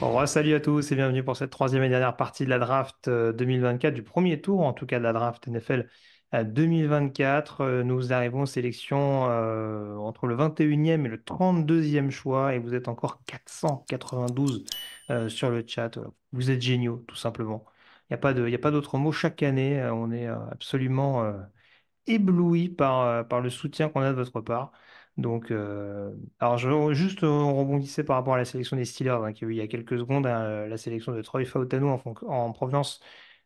Bon, salut à tous et bienvenue pour cette troisième et dernière partie de la draft 2024, du premier tour en tout cas de la draft NFL 2024. Nous arrivons aux sélections entre le 21e et le 32e choix et vous êtes encore 492 sur le chat. Voilà. Vous êtes géniaux, tout simplement. Il y a pas d'autre mot. Chaque année, on est absolument ébloui par le soutien qu'on a de votre part. Donc, alors juste on rebondissait par rapport à la sélection des Steelers, hein, qui a eu il y a quelques secondes, hein, la sélection de Troy Fautanu en provenance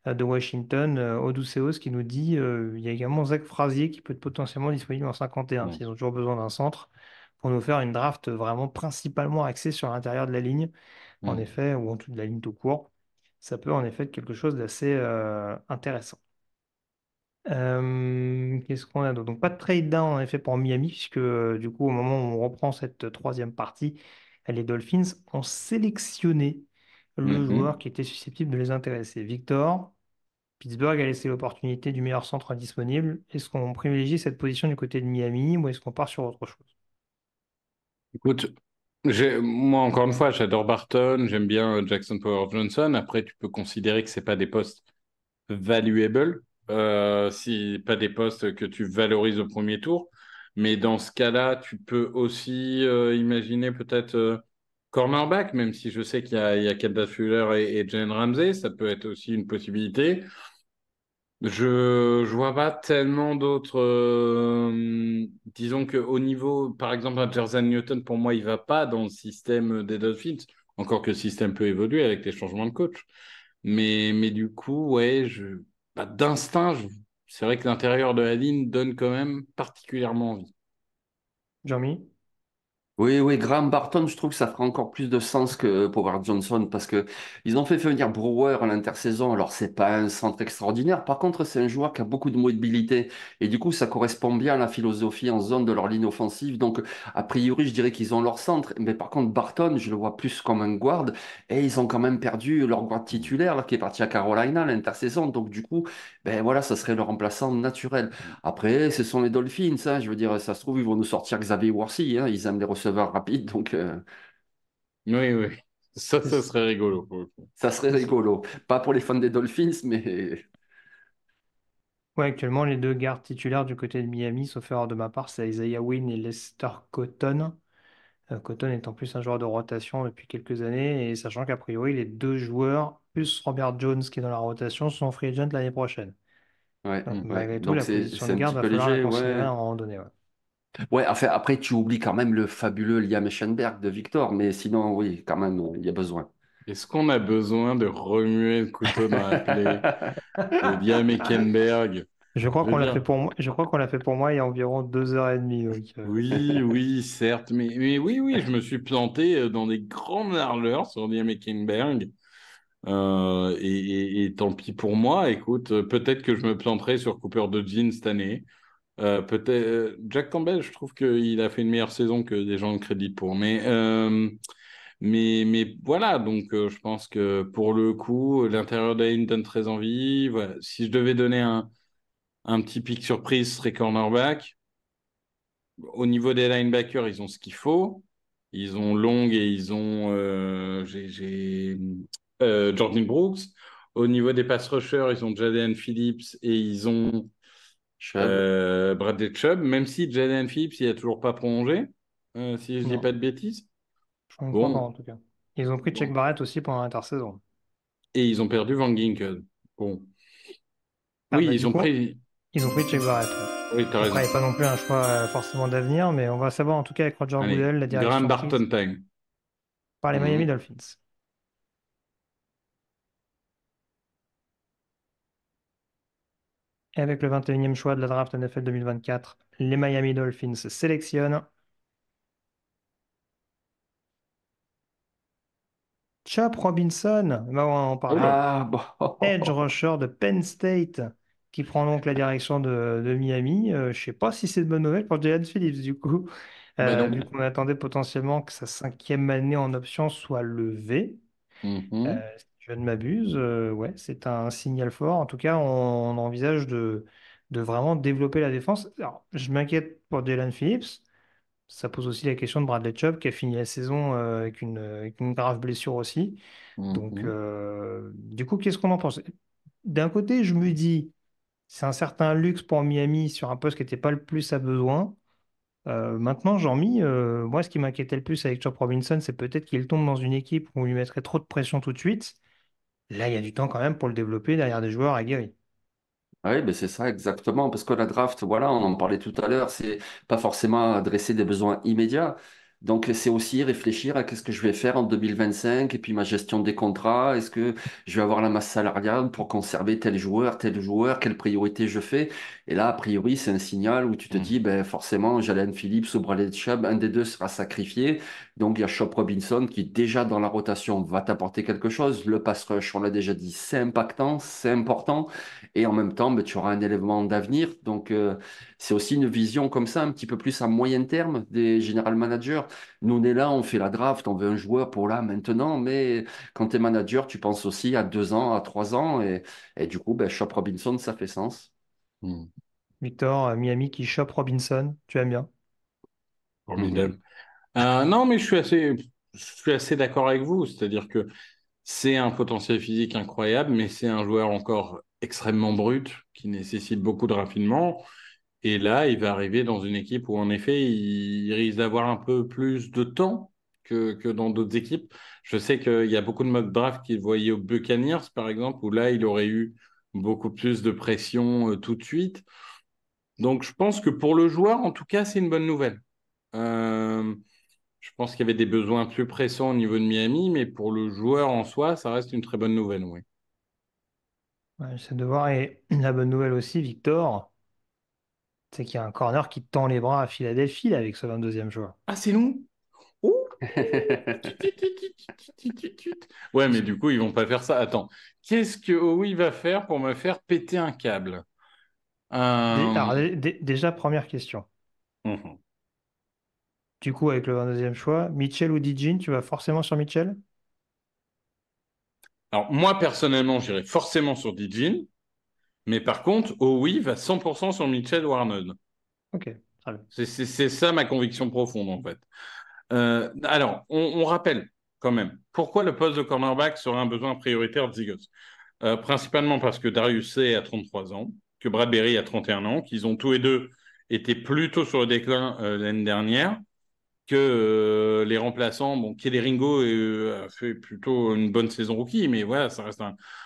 de Washington, Odusseos qui nous dit il y a également Zach Frazier qui peut être potentiellement disponible en 51 Ouais. s'ils ont toujours besoin d'un centre pour nous faire une draft vraiment principalement axée sur l'intérieur de la ligne, en Mm. effet, ou en dessous de la ligne tout court. Ça peut en effet être quelque chose d'assez intéressant. Qu'est-ce qu'on a d'autre? Donc, pas de trade down en effet pour Miami, puisque du coup, au moment où on reprend cette troisième partie, les Dolphins ont sélectionné le joueur Mhm. qui était susceptible de les intéresser. Victor, Pittsburgh a laissé l'opportunité du meilleur centre disponible. Est-ce qu'on privilégie cette position du côté de Miami ou est-ce qu'on part sur autre chose? Écoute, moi encore une fois, j'adore Barton, j'aime bien Jackson Power Johnson. Après, tu peux considérer que c'est pas des postes valuable, si pas des postes que tu valorises au premier tour. Mais dans ce cas-là, tu peux aussi imaginer peut-être cornerback, même si je sais qu'il y a Kendall Fuller et Jalen Ramsey, ça peut être aussi une possibilité. Je vois pas tellement d'autres. Disons qu'au niveau, par exemple, un Jersey Newton, pour moi, il va pas dans le système des Dolphins. Encore que le système peut évoluer avec les changements de coach. Mais du coup, ouais, d'instinct, c'est vrai que l'intérieur de la ligne donne quand même particulièrement envie. Jean-Mi? Oui, oui, Graham Barton, je trouve que ça fera encore plus de sens que Power Johnson parce que ils ont fait venir Brewer à l'intersaison. Alors, c'est pas un centre extraordinaire. Par contre, c'est un joueur qui a beaucoup de mobilité et du coup, ça correspond bien à la philosophie en zone de leur ligne offensive. Donc, a priori, je dirais qu'ils ont leur centre. Mais par contre, Barton, je le vois plus comme un guard et ils ont quand même perdu leur guard titulaire là, qui est parti à Carolina à l'intersaison. Donc, du coup, ben voilà, ça serait le remplaçant naturel. Après, ce sont les Dolphins, hein, je veux dire, ça se trouve, ils vont nous sortir Xavier Worthy, hein, ils aiment les receveurs rapides, donc Oui, oui. Ça serait rigolo pour le coup. ça serait rigolo. Pas pour les fans des Dolphins, mais Ouais, actuellement, les deux gardes titulaires du côté de Miami, sauf erreur de ma part, c'est Isaiah Wynn et Lester Cotton. Cotton est en plus un joueur de rotation depuis quelques années, et sachant qu'a priori, les deux joueurs, plus Robert Jones qui est dans la rotation, sont free agent l'année prochaine. ouais, Donc ouais. malgré tout, Donc la position c'est de un garde petit va peu falloir la léger, considérer à ouais. un moment donné. Ouais. Ouais, enfin, après, tu oublies quand même le fabuleux Liam Eschenberg de Victor, mais sinon, oui, quand même, il y a besoin. Est-ce qu'on a besoin de remuer le couteau dans la plaie de Liam Eckenberg? Je crois Je veux qu'on l'a fait dire, pour moi. Je crois qu'on l'a fait pour moi il y a environ 2 heures et demie. Donc, oui, oui, certes, mais oui, oui, je me suis planté dans des grandes largeurs sur Liam Eckenberg. Et tant pis pour moi, écoute, peut-être que je me planterai sur Cooper DeJean cette année. Peut-être Jack Campbell, je trouve qu'il a fait une meilleure saison que des gens le créditent pour. Mais voilà, donc je pense que pour le coup, l'intérieur de la ligne donne très envie. Voilà. Si je devais donner un petit pick surprise, ce serait cornerback. Au niveau des linebackers, ils ont ce qu'il faut. Ils ont Long et ils ont Jordan Brooks. Au niveau des pass rushers, ils ont Jaden Phillips et ils ont Chubb, Bradley Chubb, même si Jaden Phillips, il a toujours pas prolongé, si je dis non, pas de bêtises. je ne crois pas Bon, en tout cas. Ils ont pris Check bon. Barrett aussi pendant l'intersaison. Et ils ont perdu Van Ginkel. Bon. Ah Oui, bah ils du ont coup, pris. ils ont pris Check Barrett. Ouais. Oui, t'as Après, il raison. n'y a pas non plus un choix forcément d'avenir, mais on va savoir en tout cas avec Roger Allez, Goodell la Graham direction prise Barton time. par les Miami Mhm. Dolphins. Et avec le 21e choix de la draft NFL 2024, les Miami Dolphins sélectionnent Chop Robinson. Bah, on va en parler. Oula. ah, Edge bon. rusher de Penn State qui prend donc la direction de Miami. Je ne sais pas si c'est de bonne nouvelle pour Jalen Phillips du coup. Ben Vu non. qu'on attendait potentiellement que sa cinquième année en option soit levée. Mhm. Si je ne m'abuse, ouais, c'est un signal fort. En tout cas, on envisage de vraiment développer la défense. Alors, je m'inquiète pour Jalen Phillips. Ça pose aussi la question de Bradley Chubb qui a fini la saison avec une grave blessure aussi. Donc, Mhm. du coup, qu'est-ce qu'on en pense? D'un côté, je me dis, c'est un certain luxe pour Miami sur un poste qui n'était pas le plus à besoin. Maintenant, Jean-Mi, moi, ce qui m'inquiétait le plus avec Chop Robinson, c'est peut-être qu'il tombe dans une équipe où on lui mettrait trop de pression tout de suite. Là, il y a du temps quand même pour le développer derrière des joueurs aguerris. Oui, ben c'est ça exactement, parce que la draft, voilà, on en parlait tout à l'heure, c'est pas forcément adresser des besoins immédiats. Donc, c'est aussi réfléchir à qu'est-ce que je vais faire en 2025 et puis ma gestion des contrats. Est-ce que je vais avoir la masse salariale pour conserver tel joueur, quelle priorité je fais? Et là, a priori, c'est un signal où tu te dis, Mhm. ben, forcément, Jalen Phillips ou Bradley Chubb, un des deux sera sacrifié. Donc, il y a Chop Robinson qui, déjà dans la rotation, va t'apporter quelque chose. Le pass rush, on l'a déjà dit, c'est impactant, c'est important. Et en même temps, ben, tu auras un élément d'avenir. Donc, c'est aussi une vision comme ça, un petit peu plus à moyen terme des general managers. Nous, on est là, on fait la draft, on veut un joueur pour là, maintenant. Mais quand tu es manager, tu penses aussi à 2 ans, à 3 ans. Et du coup, ben, Chop Robinson, ça fait sens. Mhm. Victor, Miami qui chope Robinson, tu aimes bien? Formidable. Non, mais je suis assez d'accord avec vous. C'est-à-dire que c'est un potentiel physique incroyable, mais c'est un joueur encore extrêmement brut qui nécessite beaucoup de raffinement. Et là, il va arriver dans une équipe où, en effet, il risque d'avoir un peu plus de temps que dans d'autres équipes. Je sais qu'il y a beaucoup de mock draft qui le voyaient aux Buccaneers, par exemple, où là, il aurait eu beaucoup plus de pression tout de suite. Donc, je pense que pour le joueur, en tout cas, c'est une bonne nouvelle. Euh, je pense qu'il y avait des besoins plus pressants au niveau de Miami, mais pour le joueur en soi, ça reste une très bonne nouvelle, oui. Ouais, j'essaie de voir. Et la bonne nouvelle aussi, Victor, c'est qu'il y a un corner qui tend les bras à Philadelphie là, avec ce 22e joueur. Ah, c'est nous? Ouh. Ouais, mais du coup, ils vont pas faire ça. Attends, qu'est-ce que Howie va faire pour me faire péter un câble? Alors, Euh, déjà, première question. mhm. Du coup, avec le 22e choix, Mitchell ou Dijin, tu vas forcément sur Mitchell? Alors, moi, personnellement, j'irai forcément sur Dijin, mais par contre, Howie va 100% sur Mitchell Warner. Ok, très bien. C'est ça ma conviction profonde, en fait. Alors, on rappelle quand même pourquoi le poste de cornerback sera un besoin prioritaire de Zigos. Principalement parce que Darius Slay a 33 ans, que Bradbury a 31 ans, qu'ils ont tous les deux été plutôt sur le déclin l'année dernière, que les remplaçants, bon, Ringo a fait plutôt une bonne saison rookie, mais voilà, ça reste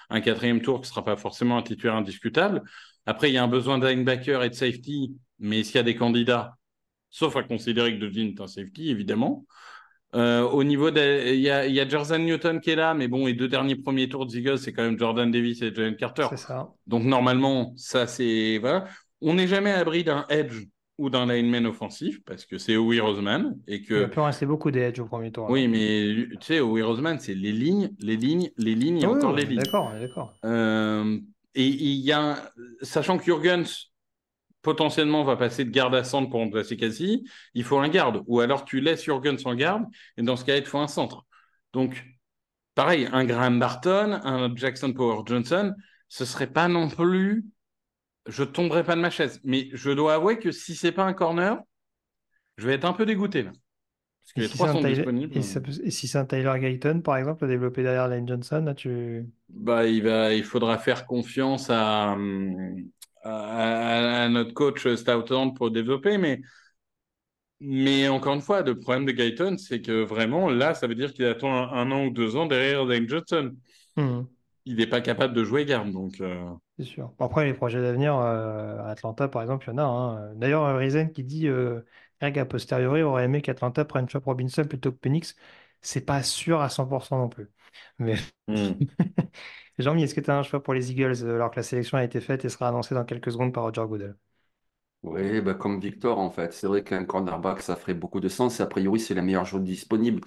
un quatrième tour qui ne sera pas forcément un titulaire indiscutable. Après, il y a un besoin de linebacker et de safety, mais s'il y a des candidats, sauf à considérer que Devine est un safety, évidemment. Au niveau il y a Jordan Newton qui est là, mais bon, les deux derniers premiers tours de Eagles, c'est quand même Jordan Davis et Jalen Carter. C'est ça. Donc normalement, ça c'est voilà. On n'est jamais à l'abri d'un edge ou d'un lineman offensif parce que c'est Howie Roseman et Il va que plus rester beaucoup des edge au premier tour oui, alors. mais tu sais, Howie Roseman, c'est les lignes, les lignes, les lignes et Oui, encore oui, les on est lignes. d'accord, on est d'accord. Euh, et il y a, sachant que Jurgens potentiellement va passer de garde à centre pour remplacer Cassie, il faut un garde. Ou alors tu laisses Jurgens en garde, et dans ce cas, il te faut un centre. Donc, pareil, un Graham Barton, un Jackson Power Johnson, ce serait pas non plus. Je tomberai pas de ma chaise. Mais je dois avouer que si c'est pas un corner, je vais être un peu dégoûté là. Parce que Et les si trois c'est un sont Tyler, disponibles. et si c'est un Tyler Gayton, par exemple, à développer derrière Lane Johnson, là, tu... Bah, il faudra faire confiance à notre coach Stoughton pour développer. Mais encore une fois, le problème de Guyton, c'est que vraiment, là, ça veut dire qu'il attend un an ou 2 ans derrière Dane Johnson. Hmm, Il n'est pas capable de jouer garde. Donc, c'est sûr. Bon, après, les projets d'avenir, à Atlanta, par exemple, il y en a, hein. D'ailleurs, Risen qui dit, Greg, a posteriori, aurait aimé qu'Atlanta prenne Chop Robinson plutôt que Penix. C'est pas sûr à 100% non plus. Mais hmm. Jean-Mi, est-ce que tu as un choix pour les Eagles alors que la sélection a été faite et sera annoncée dans quelques secondes par Roger Goodell? Oui, bah, comme Victor, en fait. C'est vrai qu'un cornerback, ça ferait beaucoup de sens. Et a priori, c'est la meilleure joueur disponible.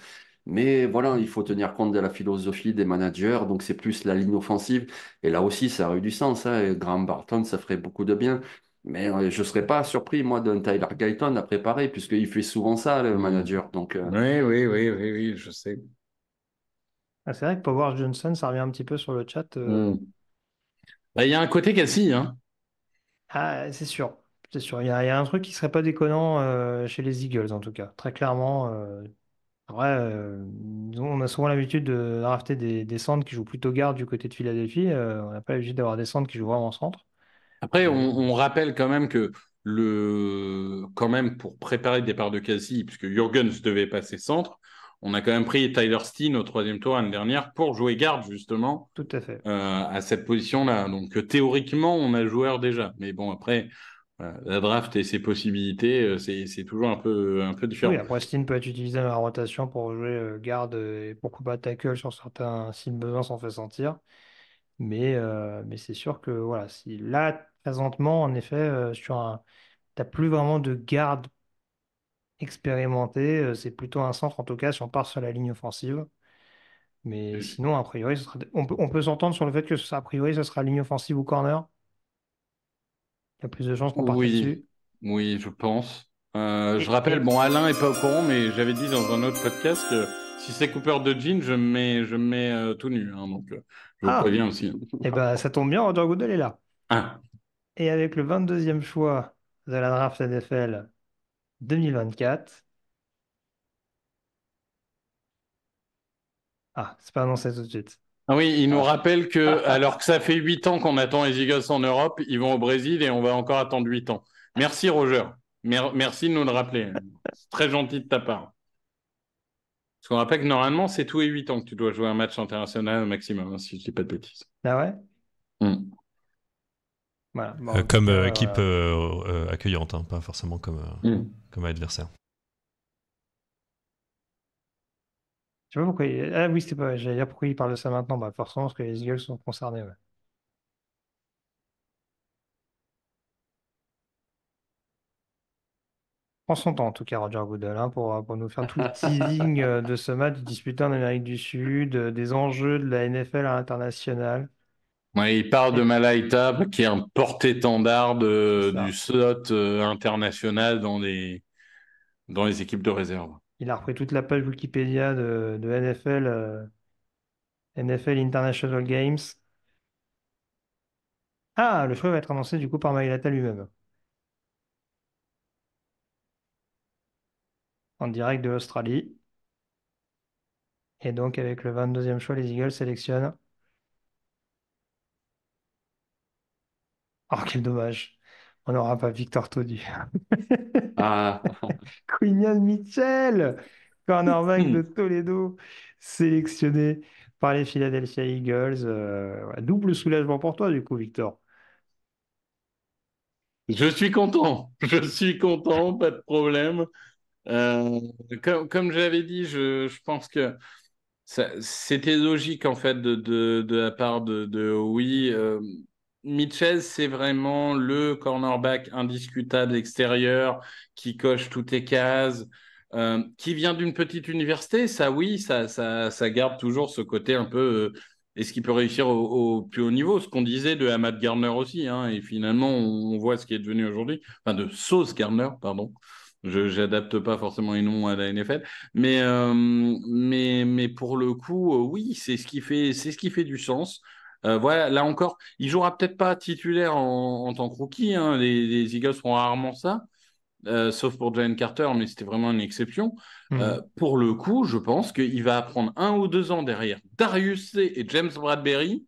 Mais voilà, il faut tenir compte de la philosophie des managers. Donc, c'est plus la ligne offensive. Et là aussi, ça aurait eu du sens, hein. Et Graham Barton, ça ferait beaucoup de bien. Mais je ne serais pas surpris, moi, d'un Tyler Guyton à préparer, puisqu'il fait souvent ça, le Hmm. manager. Donc, Oui, oui, oui, oui, oui, je sais. Ah, c'est vrai que Power Johnson, ça revient un petit peu sur le chat. Hmm. Bah, il y a un côté Cassie, hein. Ah, c'est sûr. C'est sûr. Il y a un truc qui serait pas déconnant chez les Eagles, en tout cas. Très clairement. Ouais, on a souvent l'habitude de drafter des centres qui jouent plutôt garde du côté de Philadelphie. On n'a pas l'habitude d'avoir des centres qui jouent vraiment centre. Après, Et, on rappelle quand même que quand même pour préparer le départ de Cassie, puisque Jurgens devait passer centre, on a quand même pris Tyler Steen au troisième tour l'année dernière pour jouer garde justement tout à fait. à cette position-là. Donc théoriquement, on a le joueur déjà. Mais bon, après, la draft et ses possibilités, c'est toujours un peu Oui, différent. après, Steen peut être utilisé dans la rotation pour jouer garde et pourquoi pas tackle sur certains, si le besoin s'en fait sentir. Mais c'est sûr que voilà, si là, présentement, en effet, t'as plus vraiment de garde expérimenté. C'est plutôt un centre, en tout cas, si on part sur la ligne offensive. Mais sinon, a priori, on peut s'entendre sur le fait que a priori, ce sera ligne offensive ou corner. Il y a plus de chances qu'on parte Oui, là-dessus. oui, je pense. Je Et, rappelle, et- bon, Alain est pas au courant, mais j'avais dit dans un autre podcast que si c'est Cooper de jean, je me mets tout nu. Hein, donc, je vous ah, préviens aussi. et ben, ça tombe bien, Roger Goodell est là. Ah, Et avec le 22e choix de la draft NFL 2024. Ah, c'est pas annoncé tout de suite. ah oui, il nous Ah. rappelle que, alors que ça fait 8 ans qu'on attend les Eagles en Europe, ils vont au Brésil et on va encore attendre 8 ans. Merci, Roger. Merci de nous le rappeler. C'est très gentil de ta part. Parce qu'on rappelle que normalement, c'est tous les 8 ans que tu dois jouer un match international au maximum, hein, si je dis pas de bêtises. Ah ouais? Hmm. Voilà. Bon, en tout Comme cas, équipe voilà. accueillante, hein, pas forcément Hmm. comme adversaire. Je sais pas pourquoi. Ah oui, c'était pas. J'allais dire pourquoi il parle de ça maintenant. Bah, forcément, parce que les Eagles sont concernés. Ouais. Prends son temps, en tout cas, Roger Goodell, hein, pour nous faire tout le teasing de ce match disputé en Amérique du Sud, des enjeux de la NFL à l'international. Ouais, il parle de Et Malaita, qui est un porte-étendard c'est du ça. slot international dans les équipes de réserve. Il a repris toute la page Wikipédia de NFL, NFL International Games. Ah, le choix va être annoncé du coup par Mailata lui-même, en direct de l'Australie. Et donc, avec le 22e choix, les Eagles sélectionnent. Oh, quel dommage. On n'aura pas Victor Todi. Ah, Quinion Mitchell, cornerback de Hmm. Toledo, sélectionné par les Philadelphia Eagles. Ouais, double soulagement pour toi, du coup, Victor. Je suis content, je suis content, pas de problème. Euh, comme j'avais dit, je pense que c'était logique en fait de la part de oui. Mitchell, c'est vraiment le cornerback indiscutable extérieur qui coche toutes les cases, qui vient d'une petite université. Ça, oui, ça garde toujours ce côté un peu. Est-ce qu'il peut réussir au plus haut niveau? Ce qu'on disait de Ahmad Gardner aussi, hein, et finalement, on voit ce qui est devenu aujourd'hui. Enfin, de Sauce Gardner, pardon. Je n'adapte pas forcément les noms à la NFL. Mais pour le coup, oui, c'est ce qui fait du sens. Voilà, là encore, il jouera peut-être pas titulaire en tant que rookie, hein. Les Eagles font rarement ça, sauf pour Jalen Carter, mais c'était vraiment une exception. Mhm. Pour le coup, je pense qu'il va apprendre 1 ou 2 ans derrière Darius Slay et James Bradbury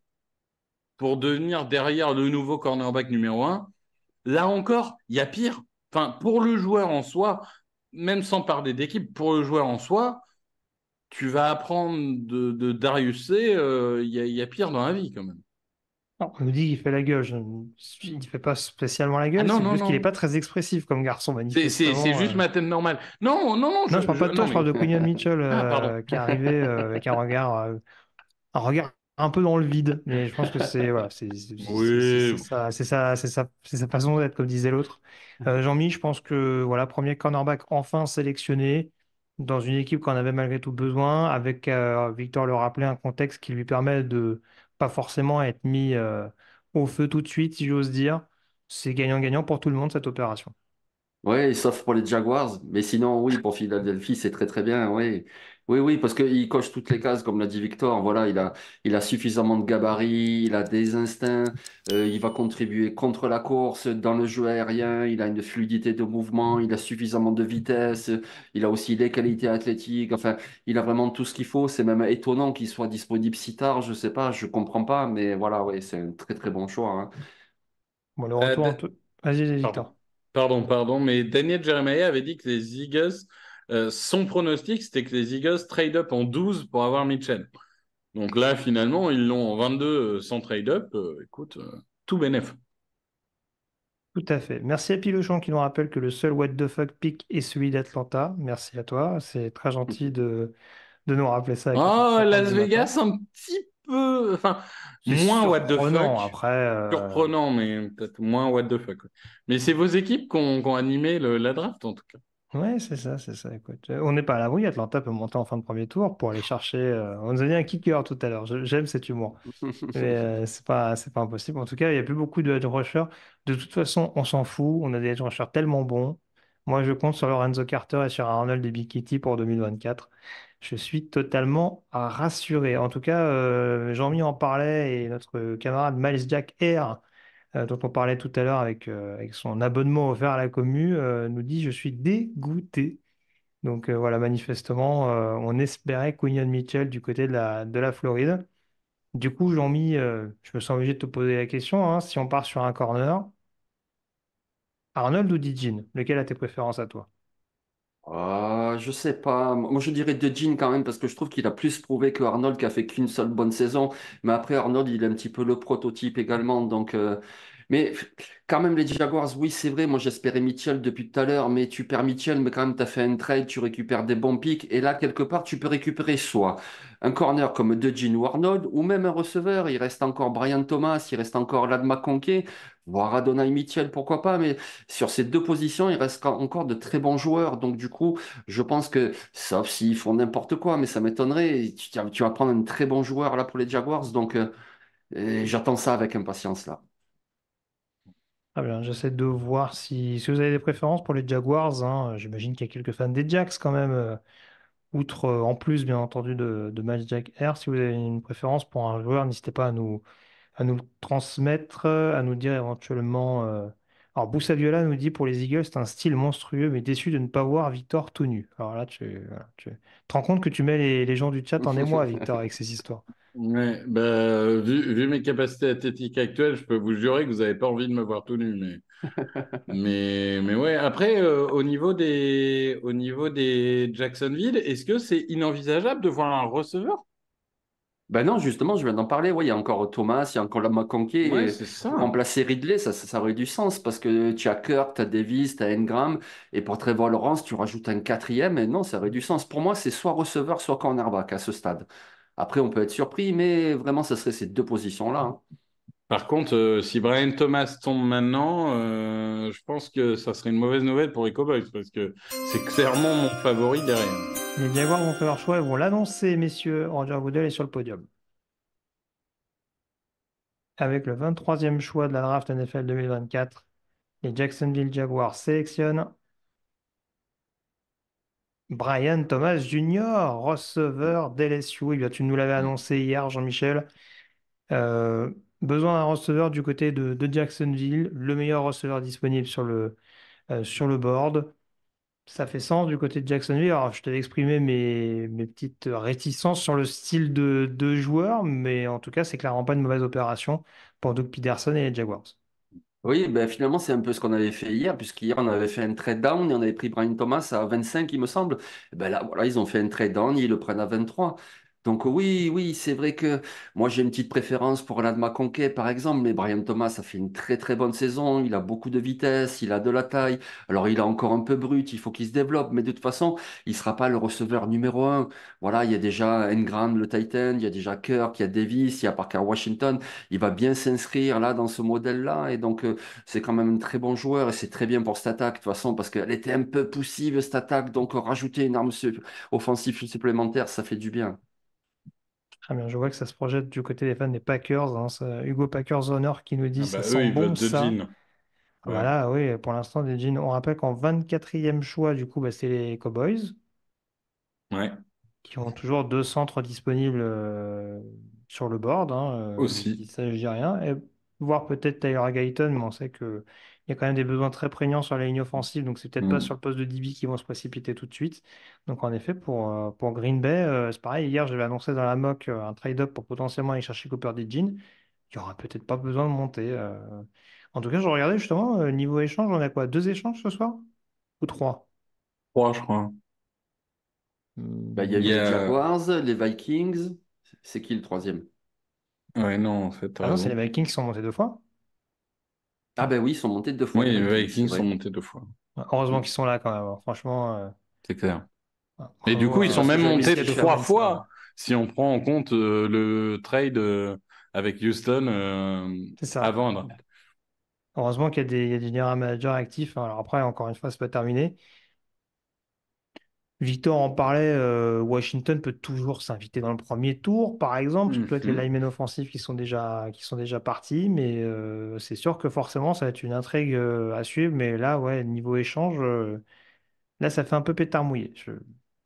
pour devenir derrière le nouveau cornerback numéro un. Là encore, il y a pire. Enfin, pour le joueur en soi, même sans parler d'équipe, pour le joueur en soi, tu vas apprendre de Darius C. Il y a pire dans la vie quand même. Non, on nous dit qu'il fait la gueule. Il ne fait pas spécialement la Ah gueule, non, c'est non, juste qu'il n'est non. pas très expressif comme garçon, C'est manifestement. juste ma tête normale. Non, non, non, Non, je parle pas de toi, non, je mais. parle de Quinion Mitchell Ah, pardon. qui est arrivé avec un regard un peu dans le vide, mais je pense que c'est voilà, Oui. c'est sa façon d'être, comme disait l'autre. Jean-Mi, je pense que voilà, premier cornerback enfin sélectionné dans une équipe qu'on avait malgré tout besoin, avec Victor le rappelait, un contexte qui lui permet de pas forcément être mis au feu tout de suite, si j'ose dire. C'est gagnant-gagnant pour tout le monde cette opération. Oui, sauf pour les Jaguars. Mais sinon, oui, pour Philadelphie, c'est très très bien. Oui, oui, oui, parce qu'il coche toutes les cases, comme l'a dit Victor. Voilà, il a suffisamment de gabarit, il a des instincts, il va contribuer contre la course dans le jeu aérien, il a une fluidité de mouvement, il a suffisamment de vitesse, il a aussi des qualités athlétiques. Enfin, il a vraiment tout ce qu'il faut. C'est même étonnant qu'il soit disponible si tard. Je sais pas, je comprends pas, mais voilà, oui, c'est un très très bon choix, hein. Bon, le Euh, retour en Da- tout. Vas-y, pardon. Victor. Pardon, mais Daniel Jeremiah avait dit que les Eagles, son pronostic, c'était que les Eagles trade up en 12 pour avoir Mitchell. Donc là, finalement, ils l'ont en 22 sans trade up. Écoute, tout bénef. Tout à fait. Merci à Pilochon qui nous rappelle que le seul what the fuck pick est celui d'Atlanta. Merci à toi. C'est très gentil de nous rappeler ça à Oh, 4h50 Las du matin. Vegas, un petit peu. Enfin, C'est moins what the surprenant. fuck. Après, Surprenant, mais peut-être moins what the fuck. Ouais. Mais c'est vos équipes qui ont animé la draft, en tout cas. ouais, c'est ça, c'est ça. Écoute, on n'est pas à l'abri. Atlanta peut monter en fin de premier tour pour aller chercher. On nous a dit un kicker tout à l'heure. J'aime cet humour. Mais c'est pas impossible. En tout cas, il n'y a plus beaucoup de edge rushers. De toute façon, on s'en fout. On a des edge rushers tellement bons. Moi, je compte sur Lorenzo Carter et sur Arnold et Big Kitty pour 2024. Je suis totalement rassuré. En tout cas, Jean-Mi en parlait et notre camarade Miles Jack Air, dont on parlait tout à l'heure avec son abonnement offert à la commu, nous dit: Je suis dégoûté. Donc voilà, manifestement, on espérait Quinion Mitchell du côté de la Floride. Du coup, Jean-Mi, je me sens obligé de te poser la question, hein. Si on part sur un corner, Arnold ou Dijin, lequel a tes préférences à toi? Je sais pas. Moi, je dirais De Jean quand même parce que je trouve qu'il a plus prouvé que Arnold qui a fait qu'une seule bonne saison. Mais après, Arnold, il est un petit peu le prototype également. Mais quand même, les Jaguars, oui, c'est vrai. Moi, j'espérais Mitchell depuis tout à l'heure. Mais tu perds Mitchell, mais quand même, tu as fait un trade, tu récupères des bons picks. Et là, quelque part, tu peux récupérer soit un corner comme De Jean ou Arnold, ou même un receveur. Il reste encore Brian Thomas, il reste encore Lad McConkey, voire Adonai Mitchell, pourquoi pas. Mais sur ces deux positions, il reste encore de très bons joueurs. Donc, du coup, je pense que, sauf s'ils font n'importe quoi, mais ça m'étonnerait, tu vas prendre un très bon joueur là pour les Jaguars. Donc, et j'attends ça avec impatience là. Très bien, j'essaie de voir si vous avez des préférences pour les Jaguars, hein. J'imagine qu'il y a quelques fans des Jacks quand même, outre, en plus, bien entendu, de Miles Jack Air. Si vous avez une préférence pour un joueur, n'hésitez pas à nous le transmettre, à nous dire éventuellement. Alors, Boussaviola nous dit pour les Eagles, c'est un style monstrueux, mais déçu de ne pas voir Victor tout nu. Alors là, voilà, tu te rends compte que tu mets les gens du chat en émoi, Victor, avec ces histoires. Ouais, bah, vu mes capacités athlétiques actuelles, je peux vous jurer que vous n'avez pas envie de me voir tout nu. Mais ouais, après, au niveau des Jacksonville, est-ce que c'est inenvisageable de voir un receveur? Ben non, justement, je viens d'en parler. Oui, il y a encore Thomas, il y a encore Lama Ouais, Conquet. c'est Pour ça. remplacer Ridley, ça aurait du sens parce que tu as Kirk, tu as Davis, tu as Engram. Et pour Trevor Lawrence, tu rajoutes un quatrième. Et non, ça aurait du sens. Pour moi, c'est soit receveur, soit cornerback à ce stade. Après, on peut être surpris, mais vraiment, ça serait ces deux positions-là, hein. Par contre, si Brian Thomas tombe maintenant, je pense que ça serait une mauvaise nouvelle pour les Cowboys parce que c'est clairement mon favori derrière. Les Jaguars vont faire leur choix et vont l'annoncer, messieurs. Roger Goodell est sur le podium. Avec le 23e choix de la draft NFL 2024, les Jacksonville Jaguars sélectionnent Brian Thomas Jr., receveur d'LSU. Eh bien, tu nous l'avais annoncé hier, Jean-Michel. Euh, Besoin d'un receveur du côté de Jacksonville, le meilleur receveur disponible sur le board. Ça fait sens du côté de Jacksonville. Alors, je t'avais exprimé mes petites réticences sur le style de joueur, mais en tout cas, c'est clairement pas une mauvaise opération pour Doug Peterson et les Jaguars. Oui, ben finalement, c'est un peu ce qu'on avait fait hier, puisqu'hier, on avait fait un trade down et on avait pris Brian Thomas à 25, il me semble. Et ben là, voilà, ils ont fait un trade down, ils le prennent à 23. Donc oui, oui, c'est vrai que moi, j'ai une petite préférence pour l'Adma Conquet, par exemple, mais Brian Thomas a fait une très, très bonne saison. Il a beaucoup de vitesse, il a de la taille. Alors, il est encore un peu brut, il faut qu'il se développe, mais de toute façon, il sera pas le receveur numéro un. Voilà, il y a déjà Engram, le Titan, il y a déjà Kirk, il y a Davis, il y a Parker Washington. Il va bien s'inscrire là dans ce modèle-là. Et donc, c'est quand même un très bon joueur et c'est très bien pour cette attaque, de toute façon, parce qu'elle était un peu poussive, cette attaque. Donc, rajouter une arme offensive supplémentaire, ça fait du bien. Très bien, je vois que ça se projette du côté des fans des Packers, hein. Hugo Packers Honor qui nous dit Ah ça bah eux, sent ils bon votent de ça. Jean. Ouais. Voilà, oui, pour l'instant, des Jeans. On rappelle qu'en 24e choix, du coup, bah, c'est les Cowboys, Ouais. qui ont toujours deux centres disponibles sur le board, hein, donc il Aussi. ne s'agit de rien. Et voire peut-être Tyler Guyton, mais on sait qu'il y a quand même des besoins très prégnants sur la ligne offensive, donc c'est peut-être pas Mm. sur le poste de DB qu'ils vont se précipiter tout de suite. Donc en effet, pour Green Bay, c'est pareil. Hier, j'avais annoncé dans la mock un trade-up pour potentiellement aller chercher Cooper DeJean. Il n'y aura peut-être pas besoin de monter. En tout cas, je regardais justement, niveau échange, on a quoi? Deux échanges ce soir? Ou trois? 3, je crois. Bah, il y a Il eu y les a... Jaguars, les Vikings. C'est qui le troisième? Ouais, non, en fait, t'as Ah non, c'est raison. les Vikings qui sont montés deux fois. Ah ben oui, ils sont montés deux fois, Oui, les les Vikings, c'est Vikings sont vrai. montés 2 fois. Heureusement Mm. qu'ils sont là quand même, hein. Franchement, C'est clair. Et du bravo coup, ils C'est sont parce que même j'avais mis montés Sketch Messier 3 Mensa, fois là. si on prend en compte le trade avec Houston C'est ça. avant. Là. Heureusement qu'il y a des général managers actifs, hein. Alors après, encore une fois, c'est pas terminé. Victor en parlait, Washington peut toujours s'inviter dans le premier tour, par exemple, surtout avec les Mhm. linemen offensifs qui sont déjà partis. Mais c'est sûr que forcément, ça va être une intrigue à suivre. Mais là, ouais, niveau échange, là, ça fait un peu pétard mouillé.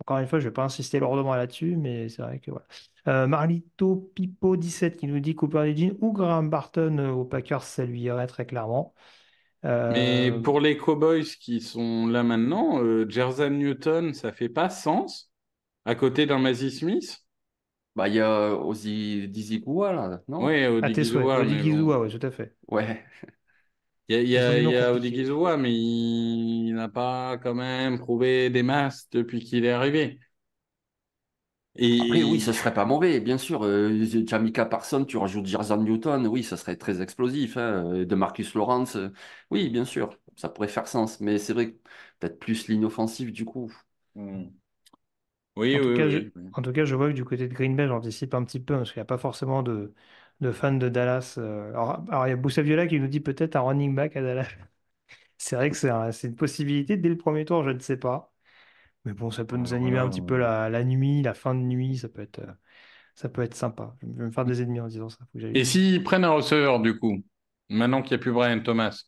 Encore une fois, je ne vais pas insister lourdement là-dessus, mais c'est vrai que voilà. Marlito Pipo 17 qui nous dit Cooper DeJean ou Graham Barton aux Packers, ça lui irait très clairement. Mais Euh, pour les Cowboys qui sont là maintenant, Jerzan Newton, ça fait pas sens à côté d'un Mazi Smith? Bah, il y a Ozzy Dizigua, là, non? Oui, à tes souhaits. Odigizua, mais bon. Odigizua, oui, tout à fait. Ouais. Ils ont des Il noms y a compliqués. Odigizua, mais il n'a pas quand même prouvé des masses depuis qu'il est arrivé. Après, oui, Et ce serait pas mauvais, bien sûr. Jamika Parson, tu rajoutes Jerzan Newton, oui, ça serait très explosif, hein. De Marcus Lawrence, oui, bien sûr, ça pourrait faire sens. Mais c'est vrai que peut-être plus l'inoffensive, du coup. Hmm. Oui, En tout oui, cas, oui. Oui. en tout cas, je vois que du côté de Green Bay, j'anticipe un petit peu, parce qu'il n'y a pas forcément de fans de Dallas. Alors, il y a Boussa Viola qui nous dit peut-être un running back à Dallas. C'est vrai que c'est une possibilité dès le premier tour, je ne sais pas. Mais bon, ça peut nous Alors animer là, un petit peu la nuit, la fin de nuit, ça peut être sympa. Je vais me faire des ennemis en disant ça, faut que j'aille et vite. s'ils prennent un receveur, du coup, maintenant qu'il n'y a plus Brian Thomas,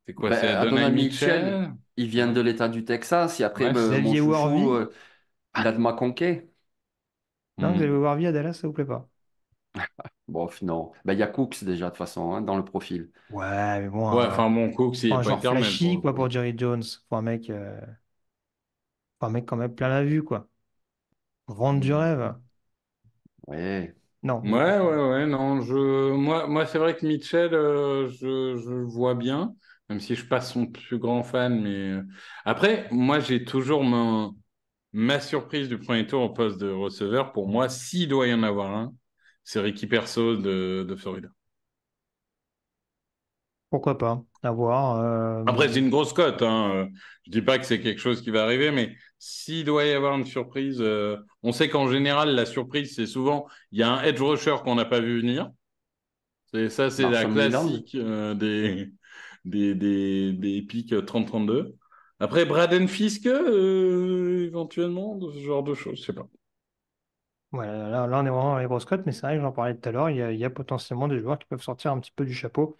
c'est quoi? C'est Ben, Adonai Adonai Mitchell, Mitchell? il vient Ouais, de l'État du Texas, et après, ouais, c'est ça. mon Xavier chouchou, Worthy? il a de McConkey. Non, Hmm. Xavier Worthy à Dallas, ça vous plaît pas? Bon, non. Ben, il y a Cooks déjà, de toute façon, hein, dans le profil. Ouais, mais bon, Ouais, enfin, mon Cook, il pas n'est un pas genre éternel pour flashy, le quoi, coup. pour Jerry Jones. Faut un mec quand même plein la vue, quoi. Vendre du rêve. Hmm. Ouais. Non, Ouais, vous ouais, confondez. ouais, non, moi c'est vrai que Mitchell, je le vois bien, même si je suis pas son plus grand fan, mais après, moi j'ai toujours ma surprise du premier tour au poste de receveur. Pour moi, s'il doit y en avoir un, c'est Ricky Perso de Florida. Pourquoi pas? À voir. Après, c'est une grosse cote, hein. Je dis pas que c'est quelque chose qui va arriver, mais s'il doit y avoir une surprise, on sait qu'en général, la surprise, c'est souvent, il y a un edge rusher qu'on n'a pas vu venir. C'est la Marshall Leland. classique des pics 30-32. Après, Braden Fiske, éventuellement, ce genre de choses, je sais pas. Voilà, là, on est vraiment dans les grosses cotes, mais c'est vrai que j'en parlais tout à l'heure, il y a potentiellement des joueurs qui peuvent sortir un petit peu du chapeau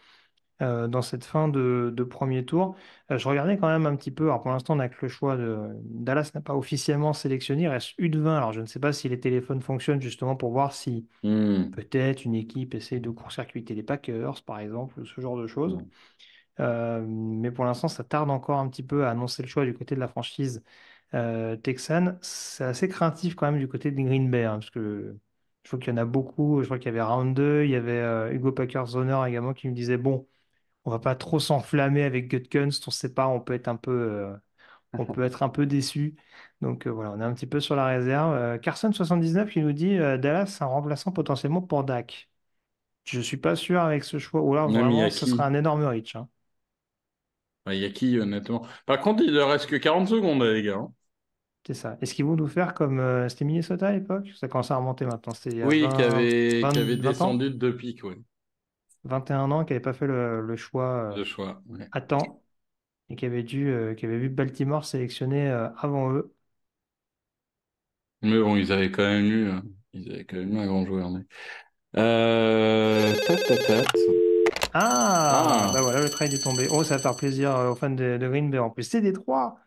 dans cette fin de premier tour. Je regardais quand même un petit peu, alors pour l'instant, on n'a que le choix de... Dallas n'a pas officiellement sélectionné, il reste U20, alors je ne sais pas si les téléphones fonctionnent justement pour voir si Hmm. peut-être une équipe essaie de court-circuiter les Packers, par exemple, ce genre de choses. Mais pour l'instant, ça tarde encore un petit peu à annoncer le choix du côté de la franchise texane. C'est assez craintif quand même du côté de Green Bay, hein, parce que je vois qu'il y en a beaucoup. Je crois qu'il y avait Round 2, il y avait Hugo Packers-Zoner également qui me disait, bon, on va pas trop s'enflammer avec Gutkunst, on sait pas, on peut être un peu déçu. Donc voilà, on est un petit peu sur la réserve. Carson79 qui nous dit Dallas, un remplaçant potentiellement pour Dak. Je suis pas sûr avec ce choix. Ou là, Même il y vraiment, a ce sera qui? un énorme reach, hein. Ouais, il y a qui, honnêtement? Par contre, il ne reste que 40 secondes, les gars. Hein. C'est ça. Est-ce qu'ils vont nous faire comme c'était Minnesota à l'époque? Ça commence à remonter maintenant. C'était il y a Oui, qui avait 20 ans, descendu de 2 pics, oui, 21 ans, qui n'avait pas fait le choix de choix. Ouais. à temps et qui avait vu Baltimore sélectionner avant eux. Mais bon, ils avaient quand même eu un grand joueur. Mais... tat, tat, tat. Ah, Ah, bah voilà, le trade est tombé. Oh, ça va faire plaisir aux fans de Green Bay en plus. C'est Détroit.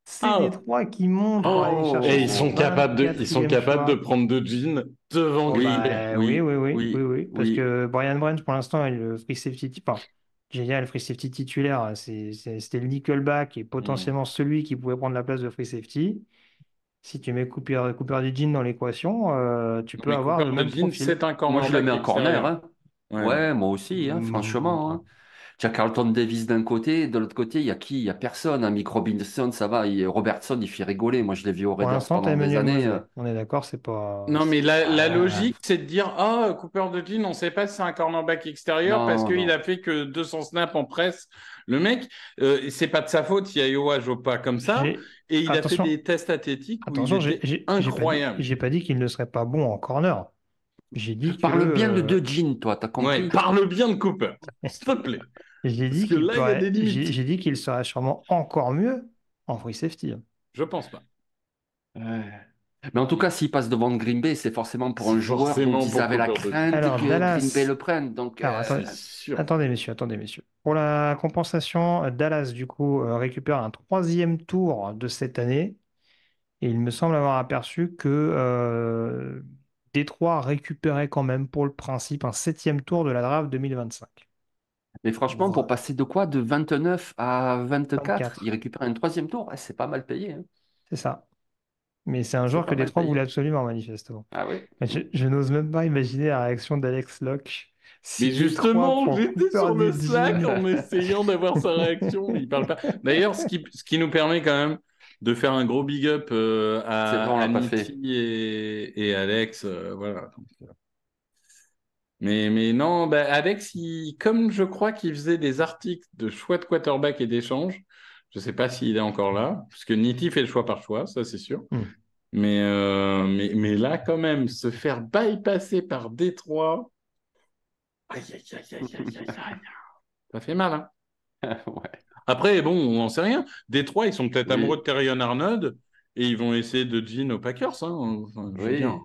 C'est ah. Détroit qui monte pour aller chercher Et son ils sont 24e capables de choix. prendre de Jean devant Oh Green Bay. Oui, bah oui, oui, oui, oui, oui, oui, oui. Parce oui. que Brian Branch, pour l'instant, est le free safety, enfin, génial, le free safety titulaire, c'était le nickelback et Hmm. potentiellement celui qui pouvait prendre la place de free safety. Si tu mets Cooper DeJean dans l'équation, tu Non, peux mais avoir Cooper le de même Jean, profil. c'est un Moi, je le mets cornerback en corner, extérieur. hein. Ouais. Ouais, moi aussi, hein, franchement, hein. Tu as Carlton Davis d'un côté, de l'autre côté, il y a qui? Il y a personne, hein. Mick Robinson, ça va. Robertson, il fait rigoler. Moi, je l'ai vu aux Pour Raiders l'instant, tu as pendant des Emmanuel années. Mosley. On est d'accord, c'est pas. Non, mais la Ah, logique, c'est de dire, ah, Cooper de Jean, on ne sait pas si c'est un cornerback extérieur parce non, qu'il non. a fait que 200 snaps en presse. Le mec, c'est pas de sa faute, il y a Iowa joue pas comme ça. J'ai... Et il a fait Attention, des tests athlétiques où il attention, était incroyable. j'ai pas dit qu'il ne serait pas bon en corner. J'ai dit que Parle bien de De Jean, toi, t'as Ouais, compris? parle bien de Cooper, s'il te plaît. Parce que là, il y a des limites. j'ai dit qu'il serait sûrement encore mieux en free safety. Je pense pas. Ouais. Mais en tout cas, s'il passe devant Green Bay, c'est forcément pour C'est un joueur dont forcément ils pour avaient la Cooper de Jean. crainte Alors, que Green Bay Dallas. le prenne. Donc, Alors, C'est sûr. attendez, messieurs. Pour la compensation, Dallas, du coup, récupère un troisième tour de cette année. Et il me semble avoir aperçu que Détroit récupérait quand même, pour le principe, un septième tour de la draft 2025. mais franchement, pour Voilà. passer de quoi? De 29 à 24, il 24, récupère un troisième tour. Ouais, c'est pas mal payé, hein. c'est ça. Mais c'est un C'est joueur que pas mal Détroit voulait payé. absolument, manifestement. Ah oui? Mais je n'ose même pas imaginer la réaction d'Alex Locke si Mais Détroit justement, prend j'étais Cooper sur le Slack DeJean. en essayant d'avoir sa réaction, mais il parle pas. D'ailleurs, ce qui nous permet quand même de faire un gros big up C'est vrai, on à l'a pas Nitti fait. et Alex. Voilà. Mais non, bah, Alex, comme je crois qu'il faisait des articles de choix de quarterback et d'échange, je ne sais pas s'il est encore là, parce que Nitti fait le choix par choix, ça c'est sûr. Hmm. Mais là, quand même, se faire bypasser par Détroit, aïe, aïe, aïe, aïe, aïe, aïe, aïe. Ça fait mal, hein. Ouais. Après, bon, on n'en sait rien. Détroit, ils sont peut-être amoureux de Oui, Terrion Arnold et ils vont essayer de Jean aux Packers, hein. Enfin, je veux dire.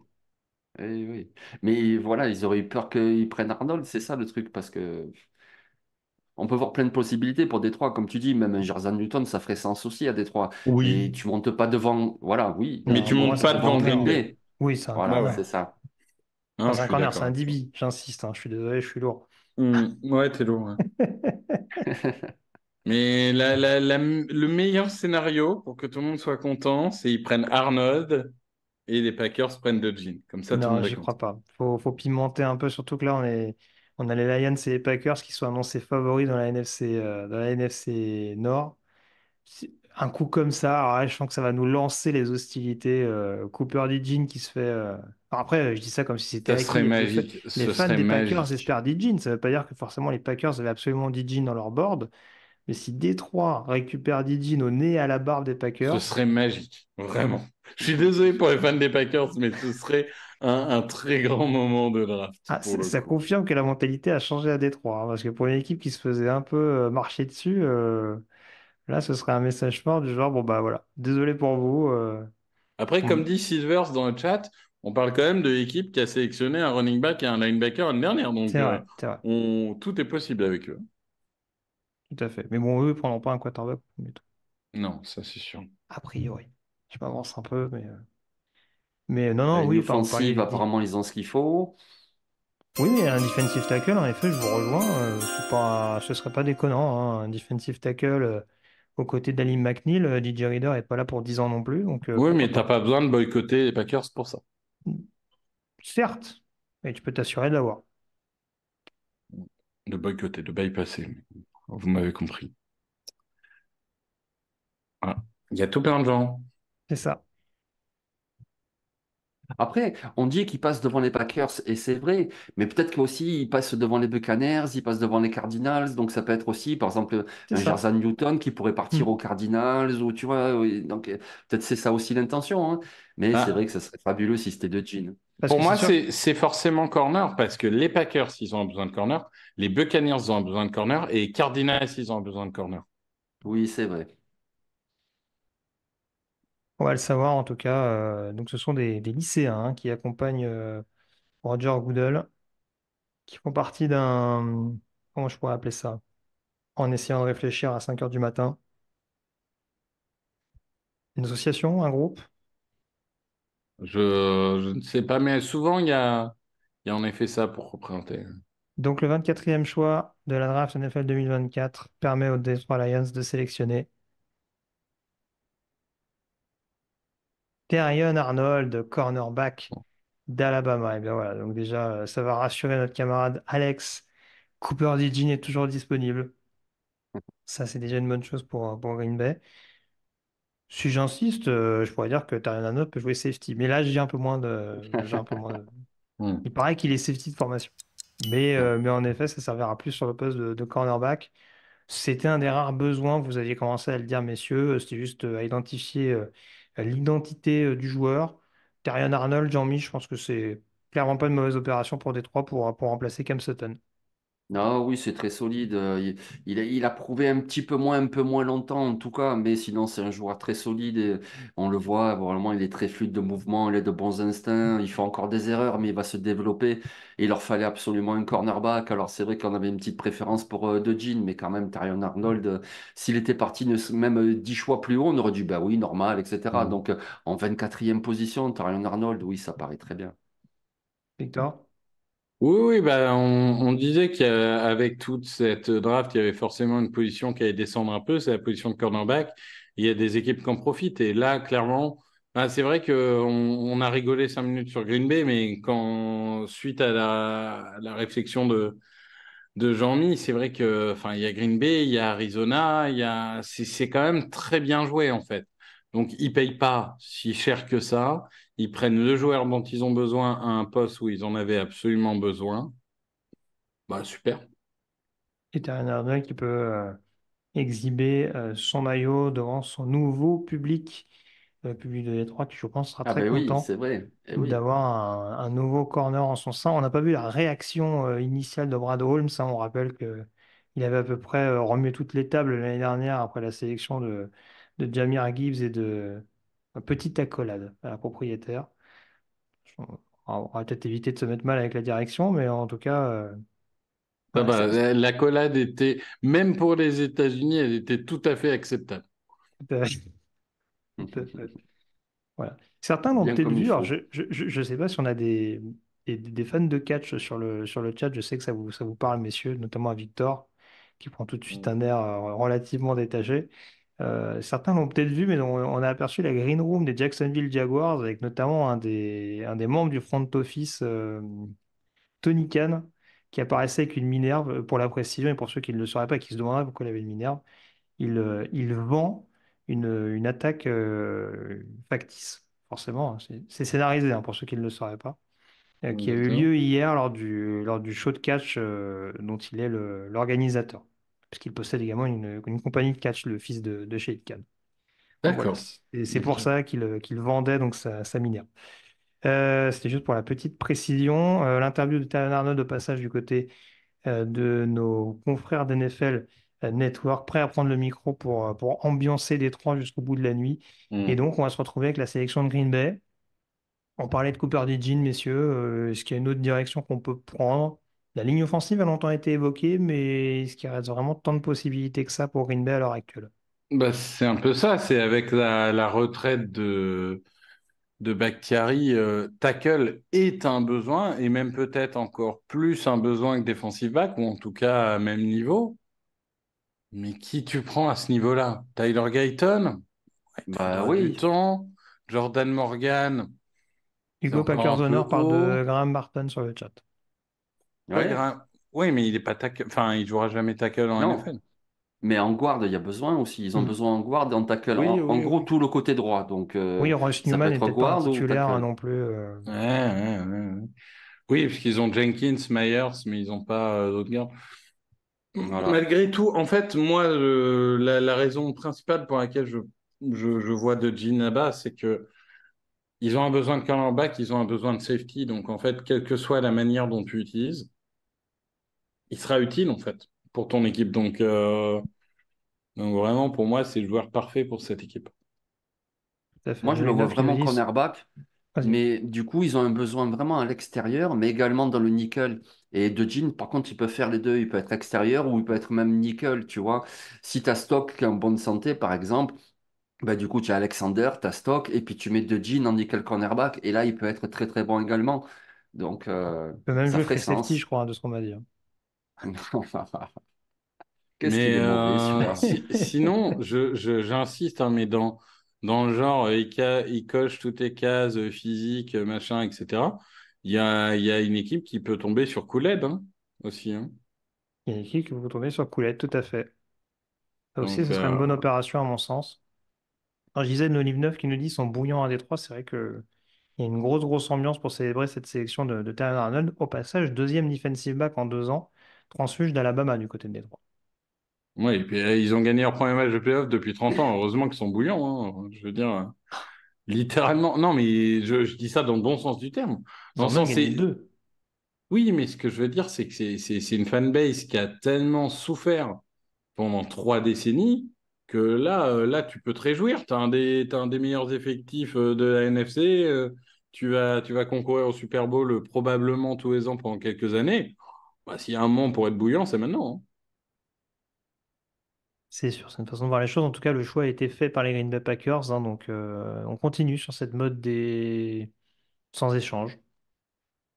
oui, oui, oui. Mais voilà, ils auraient eu peur qu'ils prennent Arnold, c'est ça le truc, parce que on peut voir plein de possibilités pour Détroit, comme tu dis, même un Jersey Newton, ça ferait sens aussi à Détroit. Mais Oui. tu montes pas devant, voilà, oui, mais Mais Non, tu tu pour moi, montes montes pas c'est pas un devant devant corner, Green Green hein. Bay. Bay. Oui, c'est un Bah Voilà, corner. ouais. c'est ça. Non, Enfin, je c'est un suis corner, c'est d'accord un avec toi. DB. J'insiste, hein, je suis désolé, je suis lourd. Ouais, t'es lourd, ouais. Mais le meilleur scénario pour que tout le monde soit content, c'est ils prennent Arnold et les Packers prennent de Jean. Comme ça, tout le Non, monde est j'y content. crois pas. Faut pimenter un peu, surtout que là, on a les Lions et les Packers qui sont annoncés favoris dans la NFC Nord. Un coup comme ça, alors là, je sens que ça va nous lancer les hostilités. Cooper DeJean qui se fait. Alors après, je dis ça comme si c'était Ça serait acquis. magique. Les Ce fans serait des Packers magique. espèrent DeJean. Ça ne veut pas dire que forcément les Packers avaient absolument DeJean dans leur board. Mais si Détroit récupère DeJean au nez et à la barbe des Ce Packers, serait magique. Vraiment. Je suis désolé pour les fans des Packers, mais ce serait un très grand moment de draft ah, pour le ça coup. confirme que la mentalité a changé à Détroit, hein, parce que pour une équipe qui se faisait un peu marcher dessus, là, ce serait un message fort du genre, bon, bah voilà, désolé pour vous. Après, comme On- dit Silvers dans le chat, on parle quand même de l'équipe qui a sélectionné un running back et un linebacker l'année dernière. Donc, c'est vrai, tout est possible avec eux. tout à fait. Mais bon, eux, ils prendront pas un quarterback du tout. Non, ça c'est sûr. A priori. Je m'avance un peu, mais non, non, Une oui, enfin, vous parliez offensive, apparemment, ils ont ce qu'il faut. Oui, mais un defensive tackle, en effet, je vous rejoins. Ce serait pas déconnant, hein, un defensive tackle aux côtés d'Ali McNeil. DJ Reader est pas là pour 10 ans non plus, donc Oui, pourquoi mais t'as pas. pas besoin de boycotter les Packers pour ça. Certes, mais tu peux t'assurer de l'avoir. De boycotter, de bypasser. Vous m'avez compris. Ah. Il y a tout plein de gens. C'est ça. Après, on dit qu'ils passent devant les Packers, et c'est vrai, mais peut-être qu'aussi ils passent devant les Buccaneers, ils passent devant les Cardinals, donc ça peut être aussi, par exemple, C'est un ça. Jersey Newton qui pourrait Hmm. partir aux Cardinals, ou tu vois, oui, donc peut-être c'est ça aussi l'intention, hein. Mais c'est vrai Ah, que ça serait fabuleux si c'était de Jean. Parce pour que c'est moi, sûr. c'est forcément corner parce que les Packers, ils ont un besoin de corner, les Buccaneers ont un besoin de corner et les Cardinals, ils ont un besoin de corner. Oui, c'est vrai. On va le savoir en tout cas. Donc, ce sont des lycéens hein, qui accompagnent Roger Goodell, qui font partie d'un comment je pourrais appeler ça? En essayant de réfléchir à 5 heures du matin. Une association, un groupe? Je ne sais pas, mais souvent, il y a en effet ça pour représenter. Donc le 24e choix de la draft NFL 2024 permet aux Detroit Lions de sélectionner Terrion Arnold, cornerback d'Alabama. Et bien voilà, donc déjà, ça va rassurer notre camarade Alex. Cooper DeJean est toujours disponible. Ça, c'est déjà une bonne chose pour Green Bay. Si j'insiste, je pourrais dire que Terrion Arnold peut jouer safety. Mais là, j'ai un peu moins de- Hmm. Il paraît qu'il est safety de formation. Mais en effet, ça servira plus sur le poste de cornerback. C'était un des rares besoins, vous aviez commencé à le dire, messieurs, c'était juste à identifier l'identité du joueur. Terrion Arnold, Jean-Mi, je pense que c'est clairement pas une mauvaise opération pour Détroit pour remplacer Cam Sutton. Non, oui, c'est très solide. Il a prouvé un peu moins longtemps en tout cas, mais sinon c'est un joueur très solide. Et on le voit, vraiment, il est très fluide de mouvement, il a de bons instincts. Il fait encore des erreurs, mais il va se développer. Et il leur fallait absolument un cornerback. Alors c'est vrai qu'on avait une petite préférence pour De Jean, mais quand même, Terrion Arnold, s'il était parti même 10 choix plus haut, on aurait dit, bah oui, normal, etc. Hmm. Donc en 24e position, Terrion Arnold, oui, ça paraît très bien. Victor? Oui, oui, bah, on disait qu'avec toute cette draft, il y avait forcément une position qui allait descendre un peu, c'est la position de cornerback. Il y a des équipes qui en profitent. Et là, clairement, bah, c'est vrai qu'on a rigolé 5 minutes sur Green Bay, mais suite à la réflexion de Jean-Mi, c'est vrai que, enfin, il y a Green Bay, il y a Arizona, c'est quand même très bien joué, en fait. Donc, ils payent pas si cher que ça. Ils prennent le joueur dont ils ont besoin à un poste où ils en avaient absolument besoin. Bah, super. Et Terrion Arnold qui peut exhiber son maillot devant son nouveau public, le public de Détroit, qui je pense sera Ah très ben oui, content c'est vrai. Eh oui. d'avoir un nouveau corner en son sein. On n'a pas vu la réaction initiale de Brad Holmes, hein. On rappelle que il avait à peu près remué toutes les tables l'année dernière après la sélection de Jahmyr Gibbs et de une petite accolade à la propriétaire. On va peut-être éviter de se mettre mal avec la direction, mais en tout cas, Ça voilà, va. L'accolade était, même pour les États-Unis, elle était tout à fait acceptable. tout à fait. Voilà. Certains l'ont Bien peut-être comme il vu. Alors, faut. je sais pas si on a des fans de catch sur le chat. Je sais que ça vous parle, messieurs, notamment à Victor, qui prend tout de suite un air relativement détaché. Certains l'ont peut-être vu, mais on a aperçu la green room des Jacksonville Jaguars, avec notamment un des membres du front office, Tony Khan, qui apparaissait avec une minerve, pour la précision, et pour ceux qui ne le sauraient pas, qui se demanderaient pourquoi il avait une minerve. Il vend une attaque factice, forcément, hein. C'est scénarisé, hein, pour ceux qui ne le sauraient pas, qui a eu D'accord. lieu hier lors du show de catch dont il est l'organisateur, puisqu'il possède également une compagnie de catch, le fils de Shahid Khan. Donc voilà, D'accord. c'est pour Ok. ça qu'il vendait donc sa minerve. C'était juste pour la petite précision. L'interview de Talon Arnold, au passage, du côté de nos confrères d'NFL Network, prêts à prendre le micro pour ambiancer Détroit jusqu'au bout de la nuit. Et Hmm. donc, on va se retrouver avec la sélection de Green Bay. On parlait de Cooper DeJean, messieurs. Est-ce qu'il y a une autre direction qu'on peut prendre? La ligne offensive a longtemps été évoquée, mais est-ce qu'il reste vraiment tant de possibilités que ça pour Green Bay à l'heure actuelle? Bah, c'est un peu ça. C'est avec la retraite de Bakhtiari, tackle est un besoin, et même peut-être encore plus un besoin que defensive back, ou en tout cas à même niveau. Mais qui tu prends à ce niveau-là? Tyler Gayton? Ouais, il te Bah faudra du oui. temps. Jordan Morgan, c'est Hugo encore un peu Packerzonner parle de haut. Graham Barton sur le chat. Ouais, Ouais. Oui, mais il est pas tackle. Enfin, il jouera jamais tackle en Non. NFL. Mais en guard, il y a besoin aussi. Ils ont Hmm. besoin en guard et en tackle. Oui, En oui, gros, oui. tout le côté droit. Donc, Oui, Royce ça peut Newman n'est être peut-être pas un guard ou titulaire, hein, tackle. non plus. Ouais, ouais, ouais, ouais. Oui, parce qu'ils ont Jenkins, Myers, mais ils n'ont pas d'autres gars. Voilà. Malgré tout, en fait, moi, la raison principale pour laquelle je vois de Jean là-bas, c'est que ils ont un besoin de cornerback, ils ont un besoin de safety. Donc, en fait, quelle que soit la manière dont tu utilises, il sera utile, en fait, pour ton équipe. Donc vraiment, pour moi, c'est le joueur parfait pour cette équipe. Tout à fait. Moi, On je a le une vois offre qui nous vraiment dit. cornerback. Vas-y. Mais du coup, ils ont un besoin vraiment à l'extérieur, mais également dans le nickel Et De Jean, par contre, il peut faire les deux. Il peut être extérieur ou il peut être même nickel, tu vois. Si tu as Stock qui est en bonne santé, par exemple, bah, du coup, tu as Alexander, tu as Stock, et puis tu mets De Jean en nickel cornerback. Et là, il peut être très, très bon également. Donc, Il peut même ça jouer ferait free safety, je sens. crois, hein, de ce qu'on m'a dit, hein. Qu'est-ce qu'il Mais est mauvais, celui-là. sinon, j'insiste, hein, mais dans le genre, il coche toutes les cases physiques, machin, etc. Il y a une équipe qui peut tomber sur Kool-Aid, hein, aussi, hein. Il y a une équipe que vous tombez sur Coulette, tout à fait. Ça aussi, Donc, ce serait une bonne opération, à mon sens. Alors, je disais de nos livres neufs qui nous dit sont bouillants à Détroit. C'est vrai qu'il y a une grosse, grosse ambiance pour célébrer cette sélection de Terry Arnold. Au passage, deuxième defensive back en 2 ans, transfuge d'Alabama du côté de Détroit. ouais, et puis ils ont gagné leur premier match de playoff depuis 30 ans. Heureusement qu'ils sont bouillants, hein. Je veux dire, littéralement. Non, mais je dis ça dans le bon sens du terme. Ils Dans ont le même sens, gagné c'est. deux. Oui, mais ce que je veux dire, c'est que c'est une fanbase qui a tellement souffert pendant 3 décennies que là, tu peux te réjouir. T'as un des meilleurs effectifs de la NFC. Tu vas concourir au Super Bowl probablement tous les ans pendant quelques années. Bah, s'il y a un moment pour être bouillant, c'est maintenant, C'est sûr, c'est une façon de voir les choses. En tout cas, le choix a été fait par les Green Bay Packers, hein, donc on continue sur cette mode des sans échange.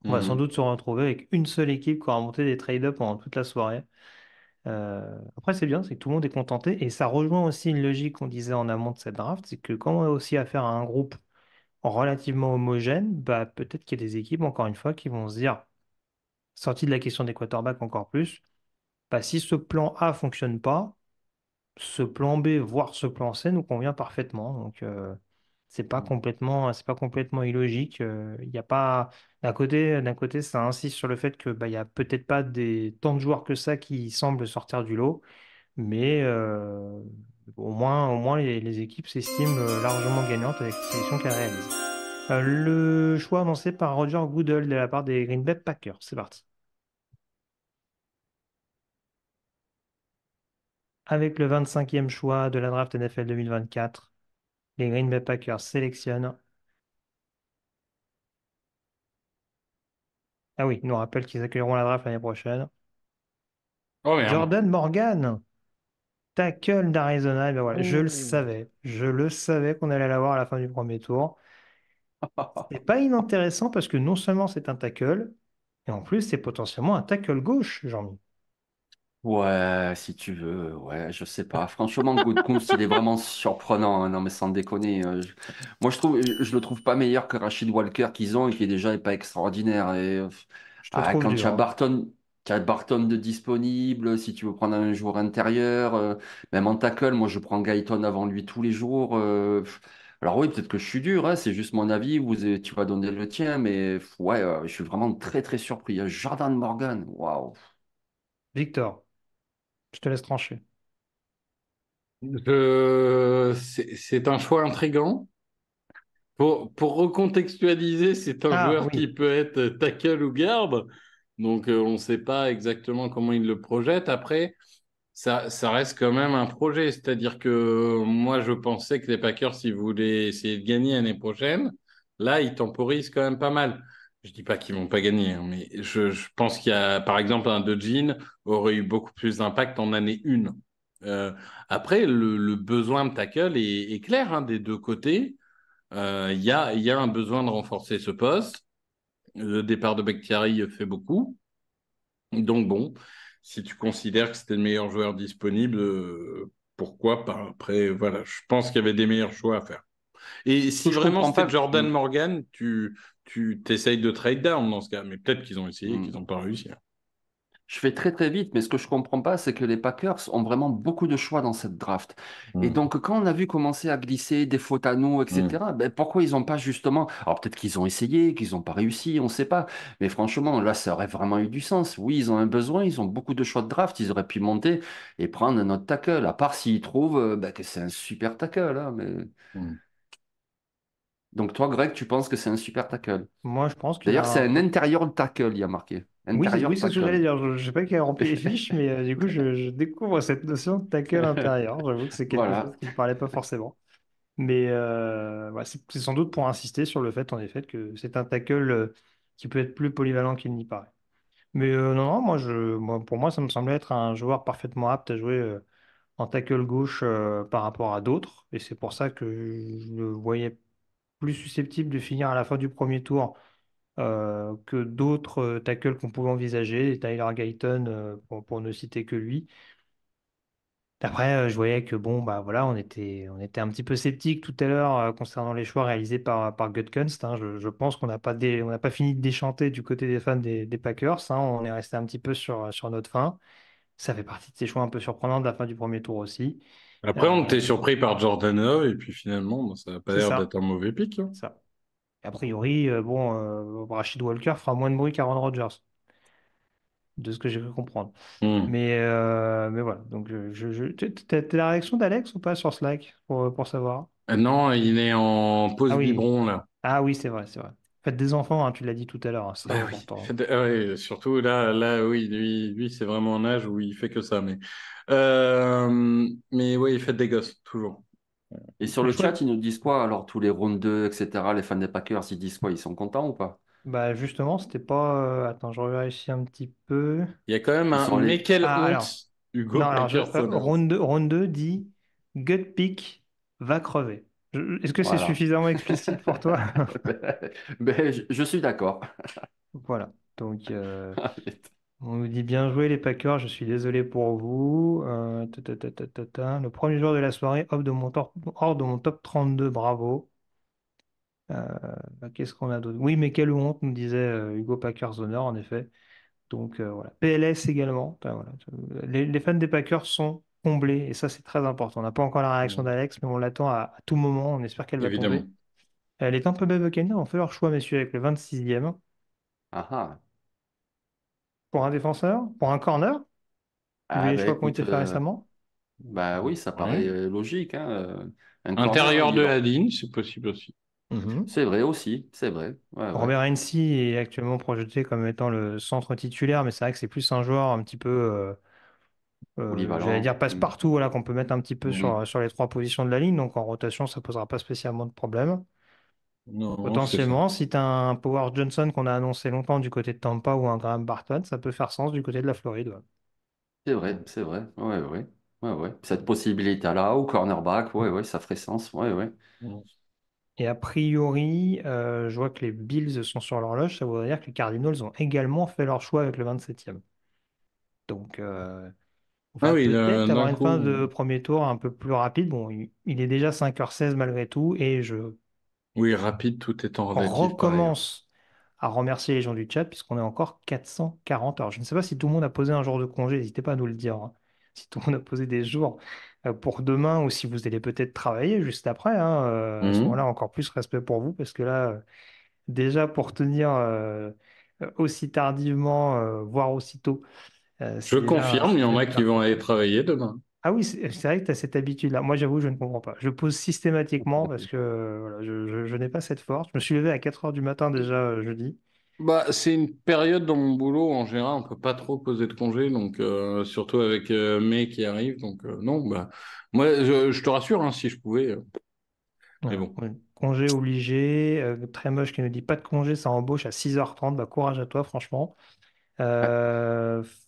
On va sans hein. doute se retrouver avec une seule équipe qui aura monté des trade-up pendant toute la soirée. Après, c'est bien, c'est que tout le monde est contenté et ça rejoint aussi une logique qu'on disait en amont de cette draft, c'est que quand on a aussi affaire à un groupe relativement homogène, bah, peut-être qu'il y a des équipes, encore une fois, qui vont se dire, sorti de la question des quarterbacks encore plus, bah, si ce plan A fonctionne pas, ce plan B, voire ce plan C nous convient parfaitement. Donc, Mm. c'est pas complètement illogique. Il y a pas, d'un côté, ça insiste sur le fait que, bah, il y a peut-être pas tant de joueurs que ça qui semblent sortir du lot. Mais au moins les équipes s'estiment largement gagnantes avec les sélections qu'elles réalisent. Le choix annoncé par Roger Goodell de la part des Green Bay Packers. C'est parti. Avec le 25e choix de la draft NFL 2024, les Green Bay Packers sélectionnent. Ah oui, ils nous rappellent qu'ils accueilleront la draft l'année prochaine. Oh merde. Jordan Morgan, tackle d'Arizona. Eh ben voilà, je le Oh. savais. Je le savais qu'on allait l'avoir à la fin du premier tour. C'est pas inintéressant parce que non seulement c'est un tackle, et en plus c'est potentiellement un tackle gauche, Jean-Mi. Ouais, si tu veux, ouais, je sais pas. Franchement, Goodkunst, il est vraiment surprenant, hein. Non, mais sans déconner. Moi, je le trouve pas meilleur que Rachid Walker qu'ils ont et qui est déjà pas extraordinaire. Et Je te trouve quand dur, hein. Tu as Barton de disponible. Si tu veux prendre un joueur intérieur, même en tackle, moi, je prends Guyton avant lui tous les jours. Alors oui, peut-être que je suis dur, hein, c'est juste mon avis. Tu vas donner le tien, mais ouais, je suis vraiment très très surpris. Jordan Morgan, waouh. Victor, je te laisse trancher. C'est un choix intriguant. Pour recontextualiser, c'est un Ah joueur qui oui, peut être tackle ou garde. Donc, on ne sait pas exactement comment il le projette. Après, ça reste quand même un projet. C'est-à-dire que moi, je pensais que les Packers, s'ils voulaient essayer de gagner l'année prochaine, là, ils temporisent quand même pas mal. Je dis pas qu'ils vont pas gagner, hein, mais je pense qu'il y a, par exemple, un DeJean aurait eu beaucoup plus d'impact en année 1. Euh, Après, le besoin de tackle est clair, hein, des deux côtés. Il y a un besoin de renforcer ce poste. Le départ de Bakhtiari fait beaucoup. Donc bon, si tu considères que c'était le meilleur joueur disponible, pourquoi pas? Après, voilà, je pense qu'il y avait des meilleurs choix à faire. Et Ce que si je vraiment comprends c'était pas. Jordan Morgan, tu t'essayes de trade down dans ce cas. Mais peut-être qu'ils ont essayé et qu'ils Hmm. n'ont pas réussi, hein. Je fais très très vite, mais ce que je comprends pas, c'est que les Packers ont vraiment beaucoup de choix dans cette draft. Et Hmm. donc, quand on a vu commencer à glisser des fautes à nous, Hmm. etc., ben, pourquoi ils n'ont pas justement. Alors, peut-être qu'ils ont essayé, qu'ils n'ont pas réussi, on ne sait pas. Mais franchement, là, ça aurait vraiment eu du sens. Oui, ils ont un besoin, ils ont beaucoup de choix de draft, ils auraient pu monter et prendre un autre tackle, à part s'ils trouvent ben, que c'est un super tackle, hein, mais... Hmm. Donc, toi, Greg, tu penses que c'est un super tackle? moi je pense qu'il y a D'ailleurs, c'est un un... intérieur tackle, il y a marqué. Oui, Intérieur oui, c'est ce que tackle. j'allais dire. Je ne sais pas qui a rempli les fiches, mais du coup je découvre cette notion de tackle intérieur. J'avoue que c'est quelque chose Voilà. qui ne me parlait pas forcément. Mais ouais, c'est sans doute pour insister sur le fait, en effet, que c'est un tackle qui peut être plus polyvalent qu'il n'y paraît. Mais non, non, pour moi, ça me semblait être un joueur parfaitement apte à jouer en tackle gauche par rapport à d'autres. Et c'est pour ça que je le voyais plus susceptible de finir à la fin du premier tour que d'autres tackles qu'on pouvait envisager, Tyler Guyton, pour ne citer que lui. Après, je voyais que bon, bah voilà, on était un petit peu sceptique tout à l'heure concernant les choix réalisés par Gutekunst, hein. Je pense on n'a pas fini de déchanter du côté des fans des Packers, hein. On est resté un petit peu sur notre faim. Ça fait partie de ces choix un peu surprenants de la fin du premier tour aussi. Après, on Euh, était surpris par Jordan Love, et puis finalement, bon, ça n'a pas c'est l'air d'être ça, un mauvais pick, hein. ça. A priori, bon, Rashid Walker fera moins de bruit qu'Aaron Rodgers, de ce que j'ai pu comprendre. Hmm. Mais voilà. Donc, t'as la réaction d'Alex ou pas sur Slack pour savoir? Non, il est en Ah pause oui. biberon, là. Ah oui, c'est vrai, c'est vrai. Faites des enfants, hein, tu l'as dit tout à l'heure, hein, c'est très Bah oui. important. Ah ouais, surtout là, oui, lui, c'est vraiment un âge où il fait que ça. Mais oui, il fait des gosses, toujours. Et sur Un le chat, chouette. ils nous disent quoi? Alors, tous les round 2, etc., les fans des Packers, ils disent quoi? Ils sont contents ou pas? Bah justement, c'était pas. Attends, je vérifie un petit peu. Il y a quand même Ils un sont mais allés. quelle Ah, honte, alors. Hugo Non, alors, Packers-Honneur. round 2 dit gut pick va crever. Est-ce que c'est Voilà. suffisamment explicite pour toi? Je suis d'accord. Voilà. Donc, on nous dit bien joué les Packers, je suis désolé pour vous. Le premier jour de la soirée, hors de mon top 32, bravo. Qu'est-ce qu'on a d'autre? Oui, mais quelle honte, nous disait Hugo Packers Honor, en effet. Donc voilà. PLS également. Enfin, voilà. Les fans des Packers sont comblés et ça, c'est très important. On n'a pas encore la réaction d'Alex, mais on l'attend à tout moment. On espère qu'elle va Évidemment. tomber. Les Tampa Bay Buccaneers ont fait leur choix, messieurs, avec le 26e. Ah ah. Pour un défenseur, pour un corner, vu Ah, les ben choix qui ont écoute, été faits récemment. bah oui, ça paraît Ouais. logique, hein. Un corner, Intérieur de la ligne, c'est possible aussi. Mhm. c'est vrai aussi, c'est vrai. Ouais, ouais. Robert Hainsey est actuellement projeté comme étant le centre titulaire, mais c'est vrai que c'est plus un joueur un petit peu, j'allais Polyvalent. dire passe-partout, voilà, qu'on peut mettre un petit peu Oui, sur les trois positions de la ligne. Donc en rotation, ça posera pas spécialement de problème. Non, c'est ça. Potentiellement, si tu as un Power Johnson qu'on a annoncé longtemps du côté de Tampa ou un Graham Barton, ça peut faire sens du côté de la Floride. Ouais. c'est vrai, c'est vrai. Ouais, ouais. Ouais, ouais. Cette possibilité-là, au cornerback, ouais, ouais, ça ferait sens. Ouais, ouais. Et a priori, je vois que les Bills sont sur l'horloge. Ça voudrait dire que les Cardinals ont également fait leur choix avec le 27e. Donc, on Ah va oui, peut-être avoir d'un une fin coup. de premier tour un peu plus rapide. Bon, il est déjà 5h16 malgré tout. Et Oui, rapide, tout étant on relatif par ailleurs. recommence à remercier les gens du chat puisqu'on est encore 440. Alors, je ne sais pas si tout le monde a posé un jour de congé. N'hésitez pas à nous le dire, hein. Si tout le monde a posé des jours pour demain ou si vous allez peut-être travailler juste après, hein, à ce moment-là, Mhm. encore plus respect pour vous parce que là, déjà pour tenir aussi tardivement, voire aussitôt, Je c'est déjà un confirme, il y en sacré a qui vont aller travailler demain. ah oui, c'est vrai que tu as cette habitude-là. Moi, j'avoue, je ne comprends pas. Je pose systématiquement parce que voilà, je n'ai pas cette force. Je me suis levé à 4 heures du matin déjà jeudi. Bah, c'est une période dans mon boulot, en général, on peut pas trop poser de congé, donc surtout avec mai qui arrive, donc non, bah, moi, je te rassure, hein, si je pouvais, mais Voilà. bon. Ouais. Congé obligé. Très moche qui nous dit pas de congé, ça embauche à 6h30. Bah, courage à toi, franchement. Ouais.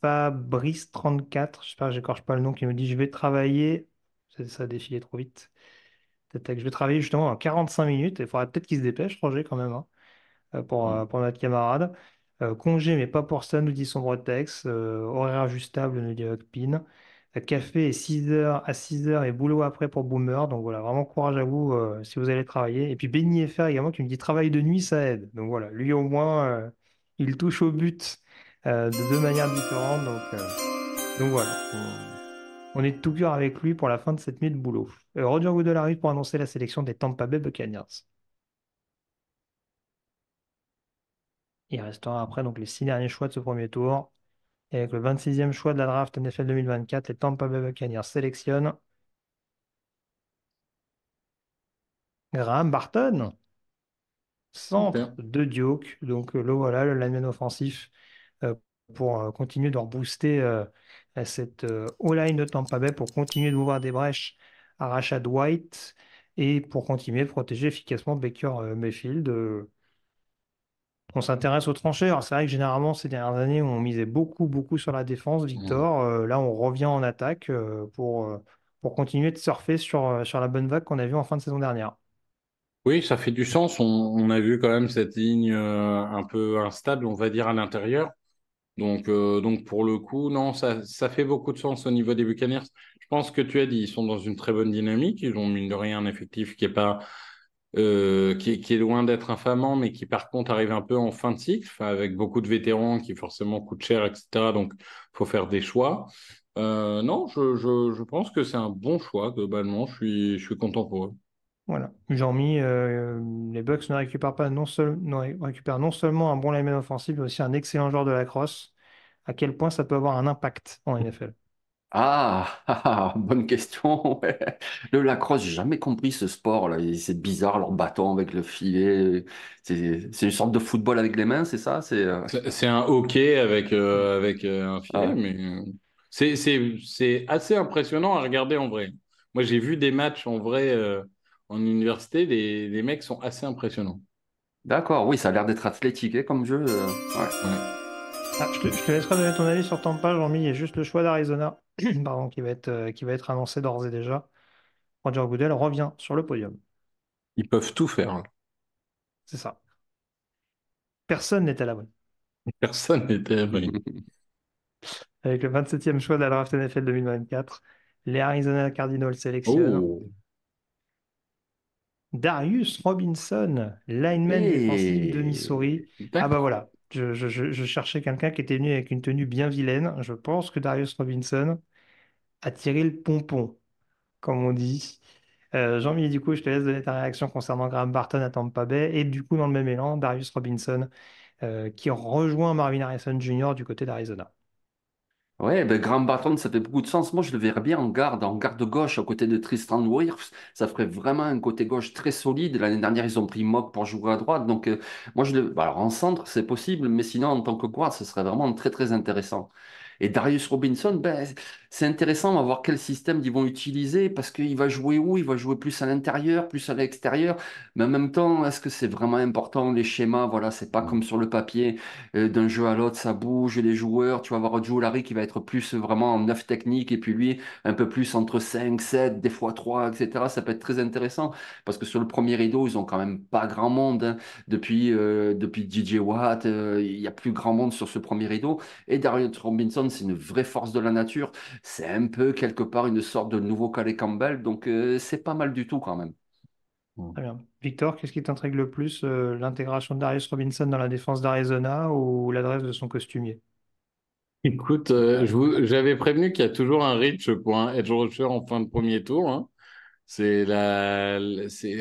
Fabrice34, j'espère que j'écorche pas le nom, qui nous dit je vais travailler. Ça a défilé trop vite. Tac, je vais travailler justement en 45 minutes. Il faudrait peut-être qu'il se dépêche, Roger, quand même, hein. Mm. Pour notre camarade. Congé, mais pas pour ça, nous dit Sombre Tex. Horaire ajustable, nous dit Hugpin. Café est 6h à 6h et boulot après pour Boomer. Donc voilà, vraiment courage à vous si vous allez travailler. Et puis Benny FR également qui me dit travail de nuit, ça aide. Donc voilà, lui au moins, il touche au but de deux manières différentes. Donc voilà, on est de tout cœur avec lui pour la fin de cette nuit de boulot. Roger Goodell arrive pour annoncer la sélection des Tampa Bay Buccaneers. Il restera après donc les 6 derniers choix de ce premier tour. Et avec le 26e choix de la draft NFL 2024, les Tampa Bay Buccaneers sélectionnent Graham Barton, centre Super. de Duke. Donc le voilà, le lineman offensif euh, pour continuer de rebooster cette O-line de Tampa Bay, pour continuer d'ouvrir des brèches à Rashad White et pour continuer de protéger efficacement Baker Mayfield. On s'intéresse aux tranchées. Alors, c'est vrai que généralement, ces dernières années, on misait beaucoup, beaucoup sur la défense, Mm. Victor. Là, on revient en attaque pour continuer de surfer sur la bonne vague qu'on a vue en fin de saison dernière. Oui, ça fait du sens. On a vu quand même cette ligne un peu instable, on va dire, à l'intérieur. Donc pour le coup, non, ça fait beaucoup de sens au niveau des Buccaneers. Je pense que tu as dit, ils sont dans une très bonne dynamique. Ils ont mine de rien un effectif qui est pas, qui est loin d'être infamant, mais qui par contre arrive un peu en fin de cycle, enfin, avec beaucoup de vétérans qui forcément coûtent cher, etc. Donc faut faire des choix. Non, je pense que c'est un bon choix globalement. Je suis content pour eux. Voilà. Jean-Mi, les Bucks ne récupèrent pas récupèrent non seulement un bon lineman offensif, mais aussi un excellent joueur de la crosse. À quel point ça peut avoir un impact en NFL? Bonne question. Ouais. Le lacrosse, j'ai jamais compris ce sport là. C'est bizarre, leur bâton avec le filet. C'est une sorte de football avec les mains, c'est ça? C'est un hockey avec un filet, Ah, mais c'est assez impressionnant à regarder en vrai. Moi, j'ai vu des matchs en vrai en université, les mecs sont assez impressionnants. d'accord, oui, ça a l'air d'être athlétique comme jeu. Ouais. Ouais. Ah, je te laisserai donner ton avis sur Tampa, Jean-Mi. Il y a juste le choix d'Arizona pardon, qui va être annoncé d'ores et déjà. Roger Goodell revient sur le podium. Ils peuvent tout faire, là. C'est ça. Personne n'est à l'abri. Personne n'était abri. Avec le 27e choix de la draft NFL 2024, les Arizona Cardinals sélectionnent Oh, Darius Robinson, lineman défensif de Missouri. Ah bah d'accord. voilà, je cherchais quelqu'un qui était venu avec une tenue bien vilaine. Je pense que Darius Robinson a tiré le pompon, comme on dit. Jean-Mi, du coup, je te laisse donner ta réaction concernant Graham Barton à Tampa Bay. Et du coup, dans le même élan, Darius Robinson qui rejoint Marvin Harrison Jr. du côté d'Arizona. Ouais, ben Graham Barton, ça fait beaucoup de sens. Moi, je le verrais bien en garde gauche, à côté de Tristan Wirfs. Ça ferait vraiment un côté gauche très solide. L'année dernière, ils ont pris Mock pour jouer à droite. Donc, moi, alors, en centre, c'est possible, mais sinon, en tant que guard, ce serait vraiment très, très intéressant. Et Darius Robinson, ben, c'est intéressant à voir quel système ils vont utiliser parce qu'il va jouer où? Il va jouer plus à l'intérieur, plus à l'extérieur. Mais en même temps, est-ce que c'est vraiment important les schémas? Voilà, c'est pas comme sur le papier. D'un jeu à l'autre, ça bouge, les joueurs. Tu vas avoir Joe Larry qui va être plus vraiment en 9 techniques et puis lui, un peu plus entre 5 7 des fois 3 etc. Ça peut être très intéressant parce que sur le premier rideau, ils ont quand même pas grand monde, hein. Depuis DJ Watt, il y a plus grand monde sur ce premier rideau. Et Darius Robinson, c'est une vraie force de la nature. C'est un peu quelque part une sorte de nouveau Calais Campbell. Donc, c'est pas mal du tout quand même. Très bien. Victor, qu'est-ce qui t'intrigue le plus, l'intégration de Darius Robinson dans la défense d'Arizona ou l'adresse de son costumier? Écoute, j'avais prévenu qu'il y a toujours un reach pour un edge rusher en fin de premier tour, hein. C'est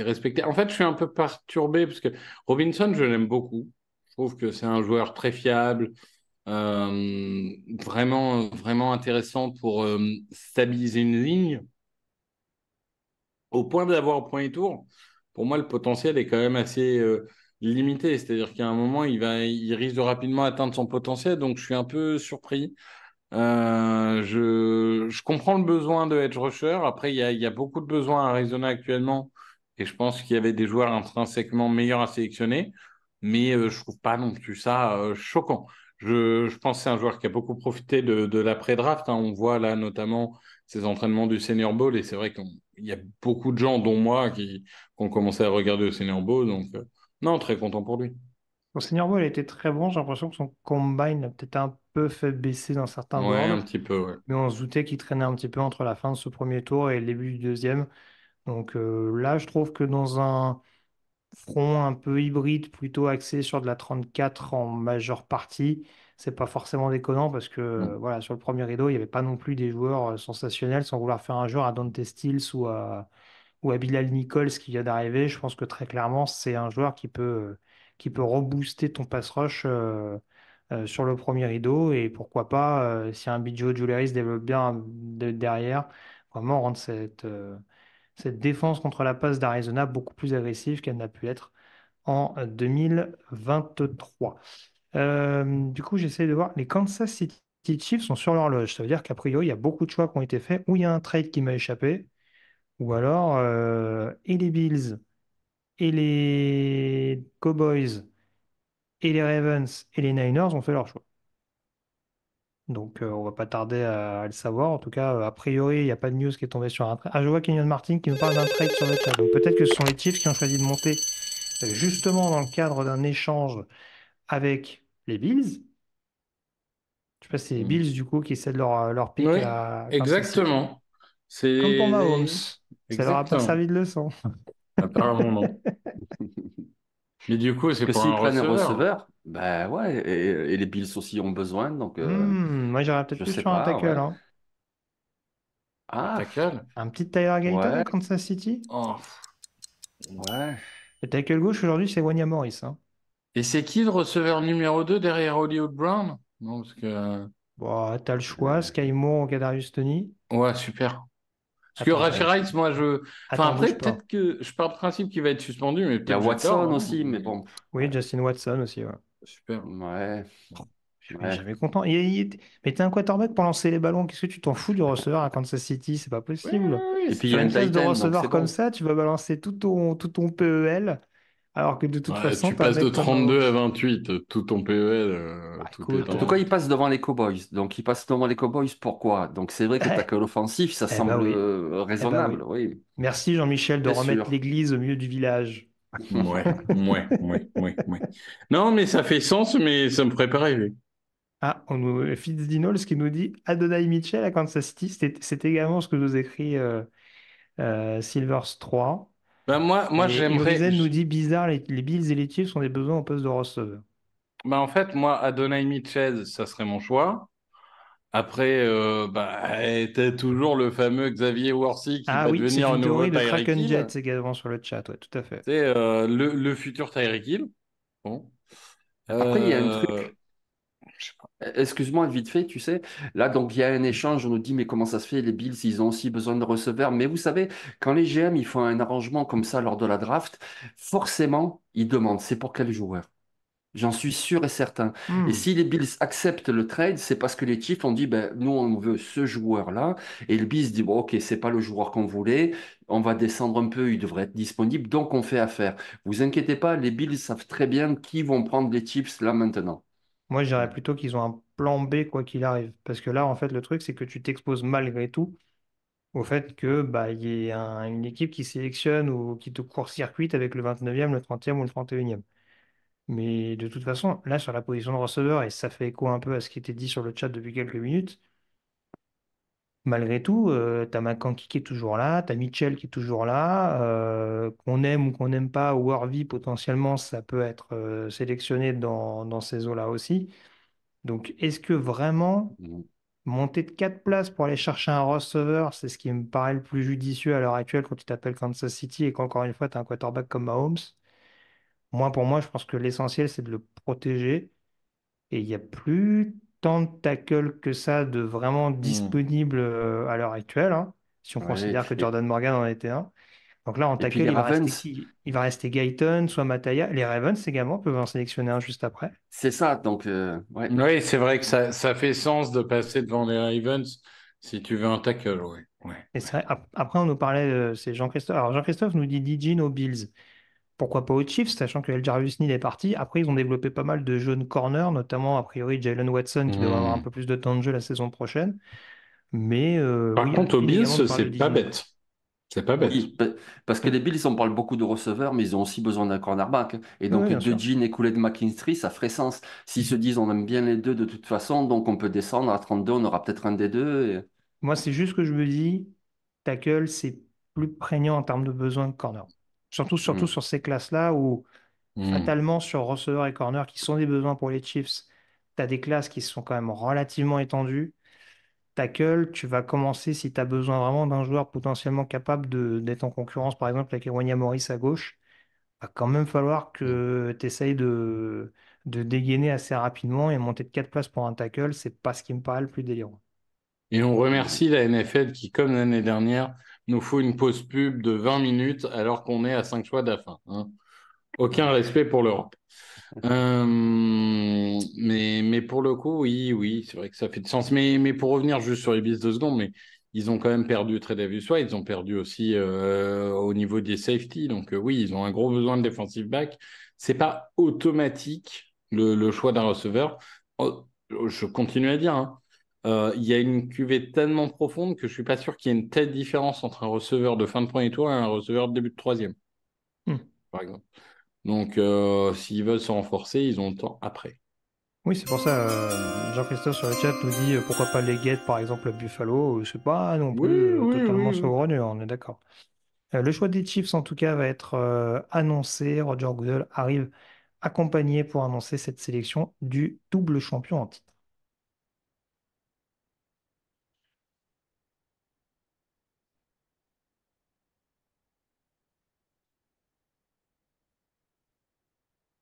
respecté. En fait, je suis un peu perturbé parce que Robinson, je l'aime beaucoup. Je trouve que c'est un joueur très fiable, vraiment, vraiment intéressant pour stabiliser une ligne. Au point d'avoir au premier tour, pour moi, le potentiel est quand même assez limité. C'est-à-dire qu'à un moment, il risque de rapidement atteindre son potentiel. Donc, je suis un peu surpris. Je comprends le besoin de edge rusher. Après, il y a beaucoup de besoins à Arizona actuellement. Et je pense qu'il y avait des joueurs intrinsèquement meilleurs à sélectionner. Mais je trouve pas non plus ça choquant. Je pense que c'est un joueur qui a beaucoup profité de l'après-draft, hein. On voit là notamment ses entraînements du Senior Bowl. Et c'est vrai qu'il y a beaucoup de gens, dont moi, qui ont commencé à regarder le Senior Bowl. Donc, non, très content pour lui. Son Senior Bowl a été très bon. J'ai l'impression que son combine l'a peut-être un peu fait baisser dans certains Ouais, boards, un petit peu, ouais. mais on se doutait qu'il traînait un petit peu entre la fin de ce premier tour et le début du deuxième. Donc là, je trouve que dans un front un peu hybride, plutôt axé sur de la 34 en majeure partie, c'est pas forcément déconnant parce que Mm. voilà, sur le premier rideau, il n'y avait pas non plus des joueurs sensationnels sans vouloir faire un joueur à Dante Stills ou à Bilal Nichols qui vient d'arriver. Je pense que très clairement, c'est un joueur qui peut rebooster ton pass rush sur le premier rideau. Et pourquoi pas, si un Biggio Julius développe bien derrière, vraiment rendre cette défense contre la passe d'Arizona beaucoup plus agressive qu'elle n'a pu être en 2023. Du coup, j'essaie de voir. Les Kansas City Chiefs sont sur l'horloge. Ça veut dire qu'a priori, il y a beaucoup de choix qui ont été faits, ou il y a un trade qui m'a échappé. Ou alors, et les Bills et les Cowboys et les Ravens et les Niners ont fait leur choix. Donc, on va pas tarder à le savoir. En tout cas, a priori, il n'y a pas de news qui est tombée sur un trade. Ah, je vois Kenyon Martin qui nous parle d'un trade sur le chat. Donc, peut-être que ce sont les Chiefs qui ont choisi de monter justement dans le cadre d'un échange avec les Bills. Je sais pas si c'est les Mm. Bills, du coup, qui cèdent leur pick Oui, à Kansas City. exactement. Comme pour Mahomes. C'est Ça leur a pas exactement. servi de leçon. Apparemment non. Mais du coup, Parce c'est que pour s'ils un prennent un receveur. receveur, ben ouais, et les Bills aussi ont besoin, donc Moi, j'irais peut-être je plus sais sur un pas, tackle, ouais. hein. Un Ah, tackle. Un petit Tyler Gayton à ouais, Kansas City. Oh. ouais. Le tackle gauche aujourd'hui, c'est Wanya Morris, hein. Et c'est qui le receveur numéro 2 derrière Hollywood Brown? Non, parce que... Bon, t'as le choix, Euh, Sky Moore ou Kadarius Toney. Ouais, super. Parce que Attends, Rashid Rice, moi, je... Enfin, attends, après, bouge pas. peut-être que je pars du principe qu'il va être suspendu, mais Il y a peut-être j'ai tort. Watson Hein, aussi, mais mais- bon, Oui, ouais, Justin Watson aussi, ouais. Super. ouais, Je suis ouais. jamais content. Mais t'es un quarterback pour lancer les ballons. Qu'est-ce que tu t'en fous du receveur à Kansas City? C'est pas Oui, possible. oui, oui, Et c'est puis il y Sur a une un très... classe de Titan, donc c'est receveurs comme bon. ça, tu vas balancer tout ton PEL, alors que de toute Ouais, façon, tu t'as un passes de mec comme Mahomes. 32 à 28, tout ton PEL, Bah tout est écoute, En tout cas, dans... il passe devant les Cowboys. Donc, il passe devant les Cowboys, pourquoi? Donc, c'est vrai que eh, tackle offensif, ça eh bah semble oui, eh bah raisonnable, oui. oui, Merci Jean-Michel de c'est remettre sûr. l'église au milieu du village. Ouais, ouais, ouais, ouais, ouais. Non, mais ça fait sens, mais ça me ferait pas rêver. Ah, Fitzdinols qui nous dit Adonai Mitchell à Kansas City, c'est également ce que nous écrit Silvers 3. Ben moi Et j'aimerais... Urizen nous dit bizarre, les Bills et les Chiefs ont des besoins au poste de receveur. Ben, en fait, moi, Adonai Mitchell, ça serait mon choix. Après, bah, t'as toujours le fameux Xavier Worthy qui Ah va oui, c'est devenir un une nouveau théorie de Tyreek Kraken Jets Hill. également sur le chat, ouais, tout à fait. C'est le futur Tyreek Hill. Bon. Après, il y a un Euh, truc. Excuse-moi, vite fait, tu sais, là, donc il y a un échange, on nous dit, mais comment ça se fait, les Bills, ils ont aussi besoin de receveurs. Mais vous savez, quand les GM, ils font un arrangement comme ça lors de la draft, forcément, ils demandent, c'est pour quel joueur? J'en suis sûr et certain. Et Hmm. si les Bills acceptent le trade, c'est parce que les Chiefs ont dit, ben, nous, on veut ce joueur-là. Et le Bills dit, bon, ok, c'est pas le joueur qu'on voulait. On va descendre un peu, il devrait être disponible. Donc, on fait affaire. Vous inquiétez pas, les Bills savent très bien qui vont prendre les Chiefs là maintenant. Moi, je dirais plutôt qu'ils ont un plan B quoi qu'il arrive. Parce que là, en fait, le truc, c'est que tu t'exposes malgré tout au fait que bah, il y ait une équipe qui sélectionne ou qui te court-circuite avec le 29e, le 30e ou le 31e. Mais de toute façon, là, sur la position de receveur, et ça fait écho un peu à ce qui était dit sur le chat depuis quelques minutes, malgré tout, t'as McCankey qui est toujours là, t'as Mitchell qui est toujours là, qu'on aime ou qu'on n'aime pas, ou Harvey, potentiellement, ça peut être sélectionné dans ces eaux-là aussi. Donc, est-ce que vraiment Mm. monter de 4 places pour aller chercher un receveur, c'est ce qui me paraît le plus judicieux à l'heure actuelle quand tu t'appelles Kansas City et qu'encore une fois, tu as un quarterback comme Mahomes? Moi, pour moi, je pense que l'essentiel, c'est de le protéger. Et il n'y a plus tant de tackles que ça de vraiment hmm. disponibles à l'heure actuelle, hein, si on Ouais. considère que Jordan Morgan en était un. Donc là, en Et puis tackle, les il va rester Ravens, qui? Il va rester Gayton, soit Mataya. Les Ravens également peuvent en sélectionner un juste après. c'est ça. Donc, ouais. Oui, c'est vrai que ça fait sens de passer devant les Ravens si tu veux un tackle, oui. Ouais, Et ouais. c'est vrai, après, on nous parlait, c'est Jean-Christophe. Alors, Jean-Christophe nous dit Digin aux Bills. Pourquoi pas aux Chiefs, sachant que El Jarvis Neal est parti. Après, ils ont développé pas mal de jeunes corners, notamment, a priori, Jalen Watson, qui devrait avoir un Hmm. peu plus de temps de jeu la saison prochaine. Mais Par oui, contre, aux Hakim Bills, également nous parle de c'est pas Digino. bête. C'est pas bête. Oui, parce que les Bills, on parle beaucoup de receveurs, mais ils ont aussi besoin d'un cornerback, hein. Et Oui, donc, bien De sûr. Jean et Kool-Aid McKinstry, ça ferait sens. S'ils se disent, on aime bien les deux de toute façon, donc on peut descendre à 32, on aura peut-être un des deux. Moi, c'est juste que je me dis, tackle, c'est plus prégnant en termes de besoin de corner. Surtout Hmm. sur ces classes-là où, Hmm. fatalement, sur receveur et corner, qui sont des besoins pour les Chiefs, tu as des classes qui sont quand même relativement étendues. Tackle, tu vas commencer, si tu as besoin vraiment d'un joueur potentiellement capable d'être en concurrence, par exemple, avec Wanya Morris à gauche, va quand même falloir que tu essayes de dégainer assez rapidement et monter de 4 places pour un tackle, c'est pas ce qui me paraît le plus délirant. Et on Ouais. remercie la NFL qui, comme l'année dernière, nous faut une pause pub de 20 minutes alors qu'on est à 5 choix de la fin, hein. Aucun respect pour l'Europe. Mais pour le coup, oui, oui, c'est vrai que ça fait de sens. Mais pour revenir juste sur les Bills 2 secondes, mais ils ont quand même perdu Tredavious White, ils ont perdu aussi au niveau des safety. Donc oui, ils ont un gros besoin de defensive back. C'est pas automatique le choix d'un receveur. Oh, je continue à dire, hein, il y a une cuvée tellement profonde que je suis pas sûr qu'il y ait une telle différence entre un receveur de fin de premier tour et un receveur de début de troisième, Hmm. par exemple. Donc, s'ils veulent se renforcer, ils ont le temps après. Oui, c'est pour ça, Jean-Christophe sur le chat nous dit pourquoi pas les Guettes, par exemple, à Buffalo. C'est pas non Oui, plus oui, totalement oui, oui. saugrenu, on est d'accord. Le choix des Chiefs, en tout cas, va être annoncé. Roger Goodell arrive accompagné pour annoncer cette sélection du double champion en titre.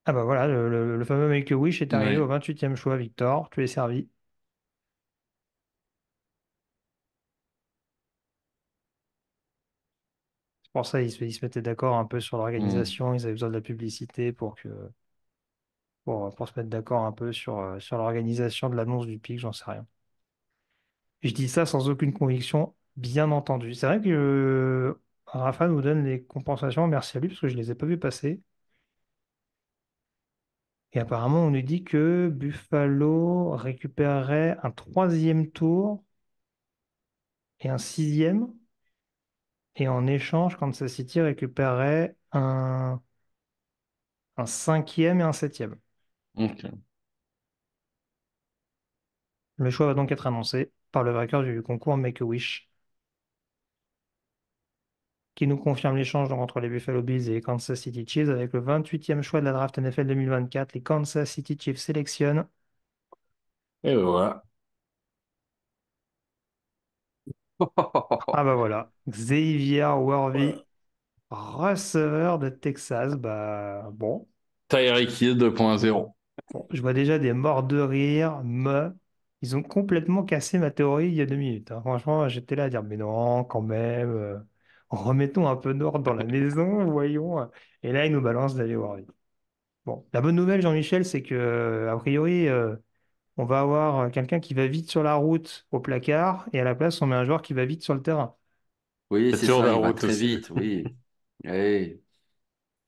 Ah bah voilà, le fameux Make-A-Wish est arrivé au Oui. 28e choix, Victor. Tu es servi. C'est pour ça ils se mettaient d'accord un peu sur Hmm. l'organisation. Ils avaient besoin de la publicité pour se mettre d'accord un peu sur l'organisation de l'annonce du pic, j'en sais rien. Je dis ça sans aucune conviction, bien entendu. C'est vrai que Rafa nous donne les compensations, merci à lui, parce que je ne les ai pas vues passer. Et apparemment, on nous dit que Buffalo récupérerait un troisième tour et un sixième. Et en échange, Kansas City récupérerait un cinquième et un septième. Ok. Le choix va donc être annoncé par le vainqueur du concours Make-A-Wish, qui nous confirme l'échange entre les Buffalo Bills et les Kansas City Chiefs avec le 28e choix de la draft NFL 2024. Les Kansas City Chiefs sélectionnent. Et voilà. Ah bah voilà, Xavier Worthy, receveur de Texas. Bah bon. Tyreek Hill 2.0. Bon, je vois déjà des morts de rire, mais ils ont complètement cassé ma théorie il y a 2 minutes, hein. Franchement, j'étais là à dire, mais non, quand même, remettons un peu d'ordre dans la maison, voyons. Et là, ils nous balancent d'aller voir. Bon, la bonne nouvelle, Jean-Michel, c'est que, a priori, on va avoir quelqu'un qui va vite sur la route au placard, et à la place, on met un joueur qui va vite sur le terrain. Oui, C'est c'est sur ça, la il va route très aussi. vite, oui.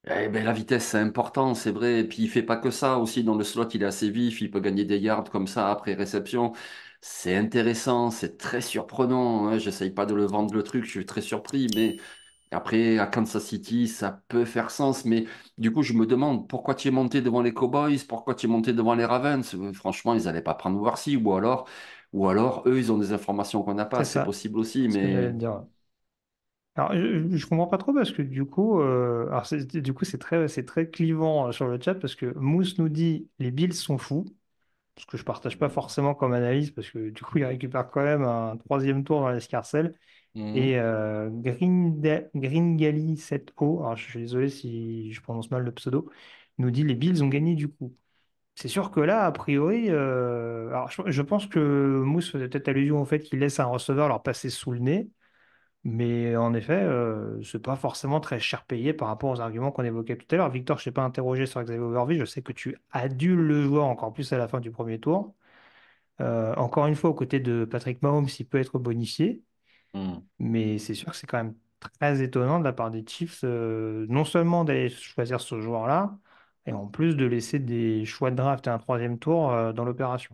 Eh, ben, la vitesse, c'est important, c'est vrai. Et puis, il fait pas que ça. Aussi, dans le slot, il est assez vif. Il peut gagner des yards comme ça après réception. C'est intéressant, c'est très surprenant, hein. J'essaye pas de le vendre le truc, je suis très surpris. Mais après, à Kansas City, ça peut faire sens. Mais du coup, je me demande pourquoi tu es monté devant les Cowboys, pourquoi tu es monté devant les Ravens. Franchement, ils n'allaient pas prendre Worthy. Ou alors, eux, ils ont des informations qu'on n'a pas. C'est C'est ça, possible aussi. ce que j'allais Mais te dire. Alors, je comprends pas trop parce que du coup, c'est très clivant sur le chat parce que Mousse nous dit les Bills sont fous, ce que je partage pas forcément comme analyse parce que du coup, il récupère quand même un troisième tour dans l'escarcelle. Mhm. Et Gringali 7O, alors je suis désolé si je prononce mal le pseudo, nous dit les Bills ont gagné du coup. C'est sûr que là, a priori, alors je pense que Mousse faisait peut-être allusion au fait qu'il laisse un receveur leur passer sous le nez. Mais en effet, c'est pas forcément très cher payé par rapport aux arguments qu'on évoquait tout à l'heure. Victor, je ne t'ai pas interrogé sur Xavier Overby. Je sais que tu adules le joueur encore plus à la fin du premier tour. Encore une fois, aux côtés de Patrick Mahomes, il peut être bonifié. Mhm. Mais c'est sûr que c'est quand même très étonnant de la part des Chiefs, non seulement d'aller choisir ce joueur-là, et en plus de laisser des choix de draft et un troisième tour dans l'opération.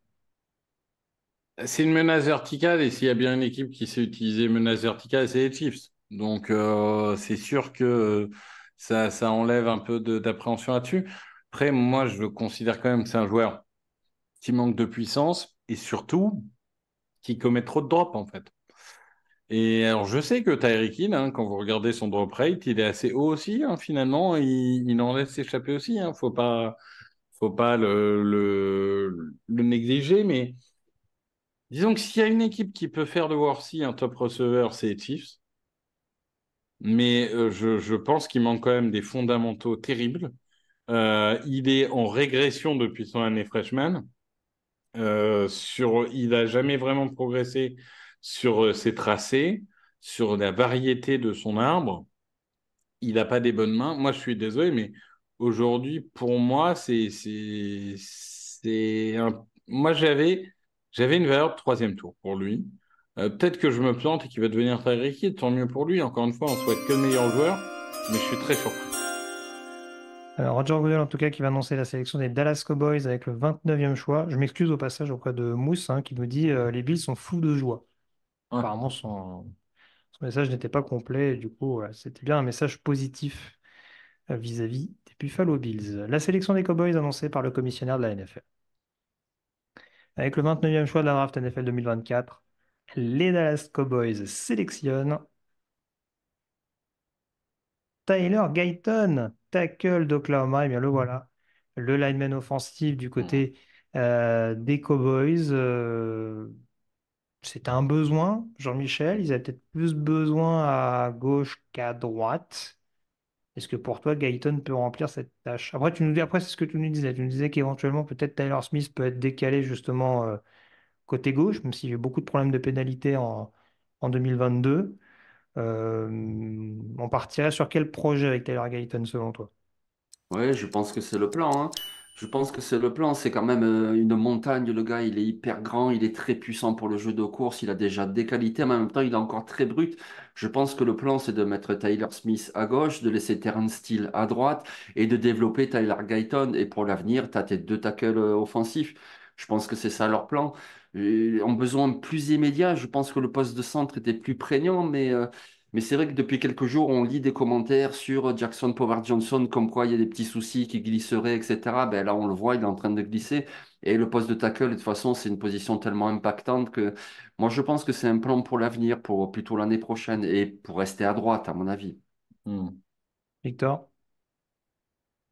C'est une menace verticale et s'il y a bien une équipe qui sait utiliser menace verticale, c'est les Chiefs. Donc c'est sûr que ça enlève un peu d'appréhension là-dessus. Après, moi, je considère quand même que c'est un joueur qui manque de puissance et surtout qui commet trop de drops en fait. Et alors, je sais que Tyreek Hill, hein, quand vous regardez son drop rate, il est assez haut aussi, hein, finalement. Il en laisse s'échapper aussi, hein. Faut pas le négliger, mais disons que s'il y a une équipe qui peut faire de Worthy un top receveur, c'est les Chiefs. Mais je pense qu'il manque quand même des fondamentaux terribles. Il est en régression depuis son année freshman. Il n'a jamais vraiment progressé sur ses tracés, sur la variété de son arbre. Il n'a pas des bonnes mains. Moi, je suis désolé, mais aujourd'hui, pour moi, moi, j'avais une valeur de troisième tour pour lui. Peut-être que je me plante et qu'il va devenir Tyreek Hill, tant mieux pour lui. Encore une fois, on souhaite que le meilleur joueur, mais je suis très surpris. Alors, Roger Goodell, en tout cas, qui va annoncer la sélection des Dallas Cowboys avec le 29e choix. Je m'excuse au passage auprès de Mousse, hein, qui nous dit les Bills sont fous de joie. Ouais. Apparemment, son message n'était pas complet. Et du coup, voilà, c'était bien un message positif vis-à-vis des Buffalo Bills. La sélection des Cowboys annoncée par le commissionnaire de la NFL. Avec le 29e choix de la draft NFL 2024, les Dallas Cowboys sélectionnent Tyler Guyton, tackle d'Oklahoma. Eh bien, le voilà. Le lineman offensif du Mhm. côté des Cowboys. C'était un besoin, Jean-Michel. Ils avaient peut-être plus besoin à gauche qu'à droite. Est-ce que pour toi, Guyton peut remplir cette tâche? Après, après, c'est ce que tu nous disais. Tu nous disais qu'éventuellement, peut-être Tyler Smith peut être décalé justement côté gauche, même s'il y a eu beaucoup de problèmes de pénalité en 2022. On partirait sur quel projet avec Tyler Guyton selon toi? Ouais, je pense que c'est le plan, hein. Je pense que c'est le plan. C'est quand même une montagne. Le gars, il est hyper grand, il est très puissant pour le jeu de course. Il a déjà des qualités, mais en même temps, il est encore très brut. Je pense que le plan, c'est de mettre Tyler Smith à gauche, de laisser Terrence Steele à droite et de développer Tyler Guyton. Et pour l'avenir, tu as tes deux tackles offensifs. Je pense que c'est ça leur plan. En besoin plus immédiat, je pense que le poste de centre était plus prégnant, mais c'est vrai que depuis quelques jours, on lit des commentaires sur Jackson Power Johnson, comme quoi il y a des petits soucis qui glisseraient, etc. Ben là, on le voit, il est en train de glisser. Et le poste de tackle, de toute façon, c'est une position tellement impactante que moi, je pense que c'est un plan pour l'avenir, pour plutôt l'année prochaine, et pour rester à droite, à mon avis. Mhm. Victor?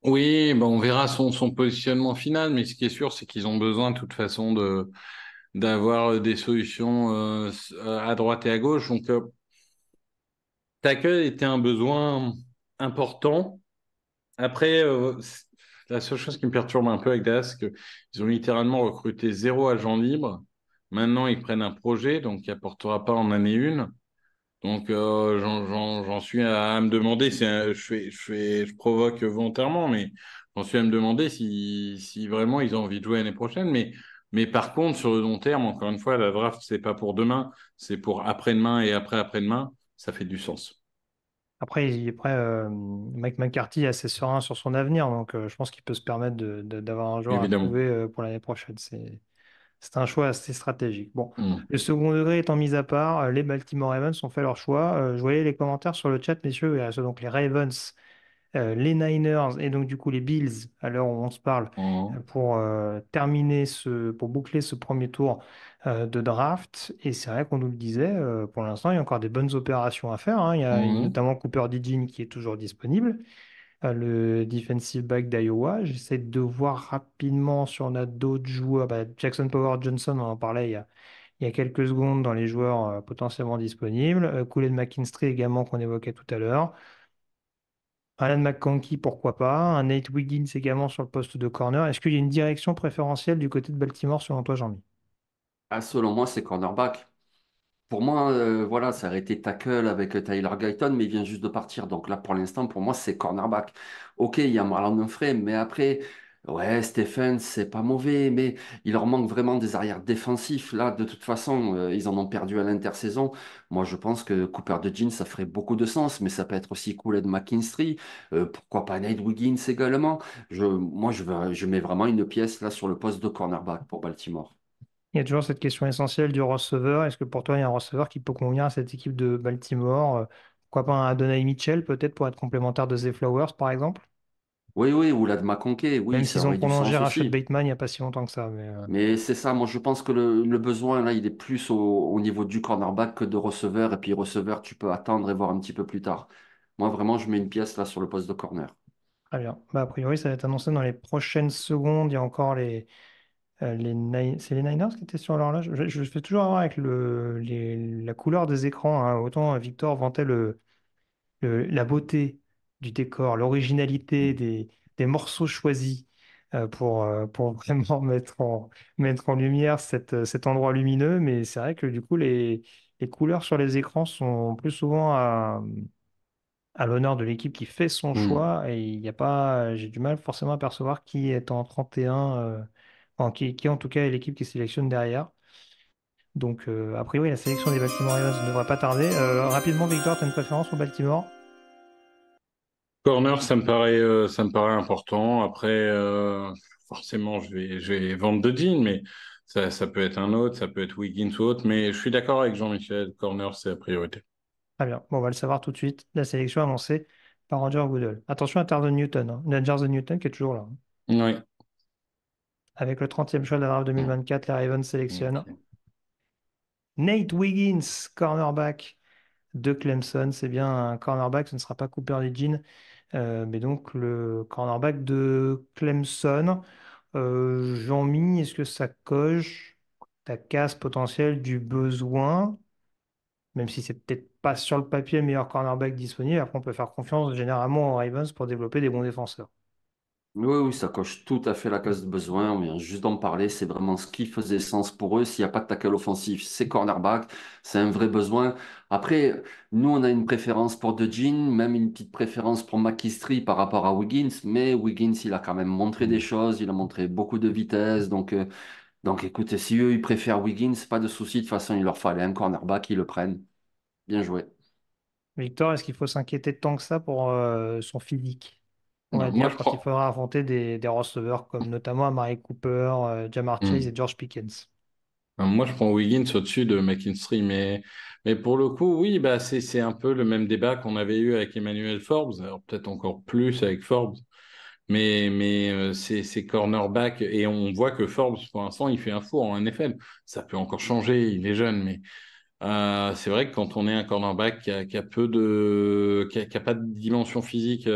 Oui, ben on verra son positionnement final, mais ce qui est sûr, c'est qu'ils ont besoin de toute façon d'avoir des solutions à droite et à gauche. Donc, tackle était un besoin important. Après, la seule chose qui me perturbe un peu avec Dallas, c'est qu'ils ont littéralement recruté zéro agent libre. Maintenant, ils prennent un projet, donc qui apportera pas en année une. Donc, j'en suis à me demander, je provoque volontairement, mais j'en suis à me demander si vraiment ils ont envie de jouer l'année prochaine. Mais par contre, sur le long terme, encore une fois, la draft, c'est pas pour demain, c'est pour après-demain et après-après-demain. Ça fait du sens. Après, Mike McCarthy est assez serein sur son avenir, donc je pense qu'il peut se permettre d'avoir un joueur à Évidemment. trouver pour l'année prochaine. C'est un choix assez stratégique. Bon, Mm. le second degré étant mis à part, les Baltimore Ravens ont fait leur choix. Je voyais les commentaires sur le chat, messieurs. Il y a donc les Ravens, les Niners et donc du coup les Bills, à l'heure où on se parle, Mm. pour pour boucler ce premier tour de draft. Et c'est vrai qu'on nous le disait, pour l'instant, il y a encore des bonnes opérations à faire, hein. Il y a Mm. notamment Cooper DeJean qui est toujours disponible, le defensive back d'Iowa. J'essaie de voir rapidement si on a d'autres joueurs. Bah, Jackson Power Johnson, on en parlait il y a quelques secondes dans les joueurs potentiellement disponibles. Kool-Aid McKinstry également qu'on évoquait tout à l'heure. Alan McConkey, pourquoi pas. Un Nate Wiggins également sur le poste de corner. Est-ce qu'il y a une direction préférentielle du côté de Baltimore selon toi, Jean-Mi? Ah, selon moi, c'est cornerback. Pour moi, voilà, ça aurait été tackle avec Tyler Guyton, mais il vient juste de partir. Donc là, pour l'instant, pour moi, c'est cornerback. Ok, il y a Marlon Humphrey, mais après, ouais, Stephens, c'est pas mauvais, mais il leur manque vraiment des arrières défensifs. Là, de toute façon, ils en ont perdu à l'intersaison. Moi, je pense que Cooper DeJean, ça ferait beaucoup de sens, mais ça peut être aussi Kool-Aid McKinstry. Pourquoi pas Nate Wiggins également? Moi, je mets vraiment une pièce là sur le poste de cornerback pour Baltimore. Il y a toujours cette question essentielle du receveur. Est-ce que pour toi, il y a un receveur qui peut convenir à cette équipe de Baltimore? Pourquoi pas un Adonai Mitchell, peut-être, pour être complémentaire de Zay Flowers, par exemple? Oui, oui, ou là de McConkey, oui, Même ça s'ils ont aurait du prolongé sens Rashad aussi. Bateman il n'y a pas si longtemps que ça. Mais, Mais c'est ça, moi je pense que le besoin là, il est plus au niveau du cornerback que de receveur. Et puis receveur, tu peux attendre et voir un petit peu plus tard. Moi vraiment, je mets une pièce là sur le poste de corner. très bien. Bah, a priori, ça va être annoncé dans les prochaines secondes. Il y a encore c'est les Niners qui étaient sur l'horloge. Je fais toujours avoir avec la couleur des écrans, hein. Autant Victor vantait la beauté du décor, l'originalité des morceaux choisis pour vraiment mettre en lumière cet endroit lumineux. Mais c'est vrai que du coup, les couleurs sur les écrans sont plus souvent à l'honneur de l'équipe qui fait son Hmm. choix. Et il n'y a pas, j'ai du mal forcément à percevoir qui est en 31, enfin, qui en tout cas est l'équipe qui sélectionne derrière. Donc, a priori, la sélection des Baltimore Ravens ne devrait pas tarder. Rapidement, Victor, tu as une préférence pour Baltimore? Corner, ça me paraît important. Après, forcément, je vais vendre de jean, mais ça peut être un autre, ça peut être Wiggins ou autre. Mais je suis d'accord avec Jean-Michel. Corner, c'est la priorité. Très bien. Bon, on va le savoir tout de suite. La sélection annoncée par Roger Goodell. Attention à Terre de Newton, hein. Najar de Newton qui est toujours là, hein. Oui. Avec le 30e choix de la draft 2024, les Ravens sélectionnent Ok. Nate Wiggins, cornerback de Clemson. C'est bien un cornerback, ce ne sera pas Cooper DeJean, mais donc le cornerback de Clemson. Jean-Mi, est-ce que ça coche ta case potentielle du besoin, même si c'est peut-être pas sur le papier le meilleur cornerback disponible. Après, on peut faire confiance généralement aux Ravens pour développer des bons défenseurs. Oui, oui, ça coche tout à fait la case de besoin. On vient juste d'en parler. C'est vraiment ce qui faisait sens pour eux. S'il n'y a pas de tackle offensif, c'est cornerback. C'est un vrai besoin. Après, nous, on a une préférence pour DeJean, même une petite préférence pour McKinstry par rapport à Wiggins. Mais Wiggins, il a quand même montré des choses. Il a montré beaucoup de vitesse. Donc écoutez, si eux, ils préfèrent Wiggins, pas de souci. De toute façon, il leur fallait un cornerback. Ils le prennent. Bien joué. Victor, est-ce qu'il faut s'inquiéter tant que ça pour son physique? On va Non, moi, dire je quand il prends. faudra affronter des receveurs comme notamment Amari Cooper, Jamar Chase et Hmm. George Pickens. Moi, je prends Wiggins au-dessus de McKinstry, mais pour le coup, oui, bah, c'est un peu le même débat qu'on avait eu avec Emmanuel Forbes, alors peut-être encore plus avec Forbes, mais c'est cornerback, et on voit que Forbes, pour l'instant, il fait un four en NFL. Ça peut encore changer, il est jeune, mais c'est vrai que quand on est un cornerback qui a peu qui a pas de dimension physique,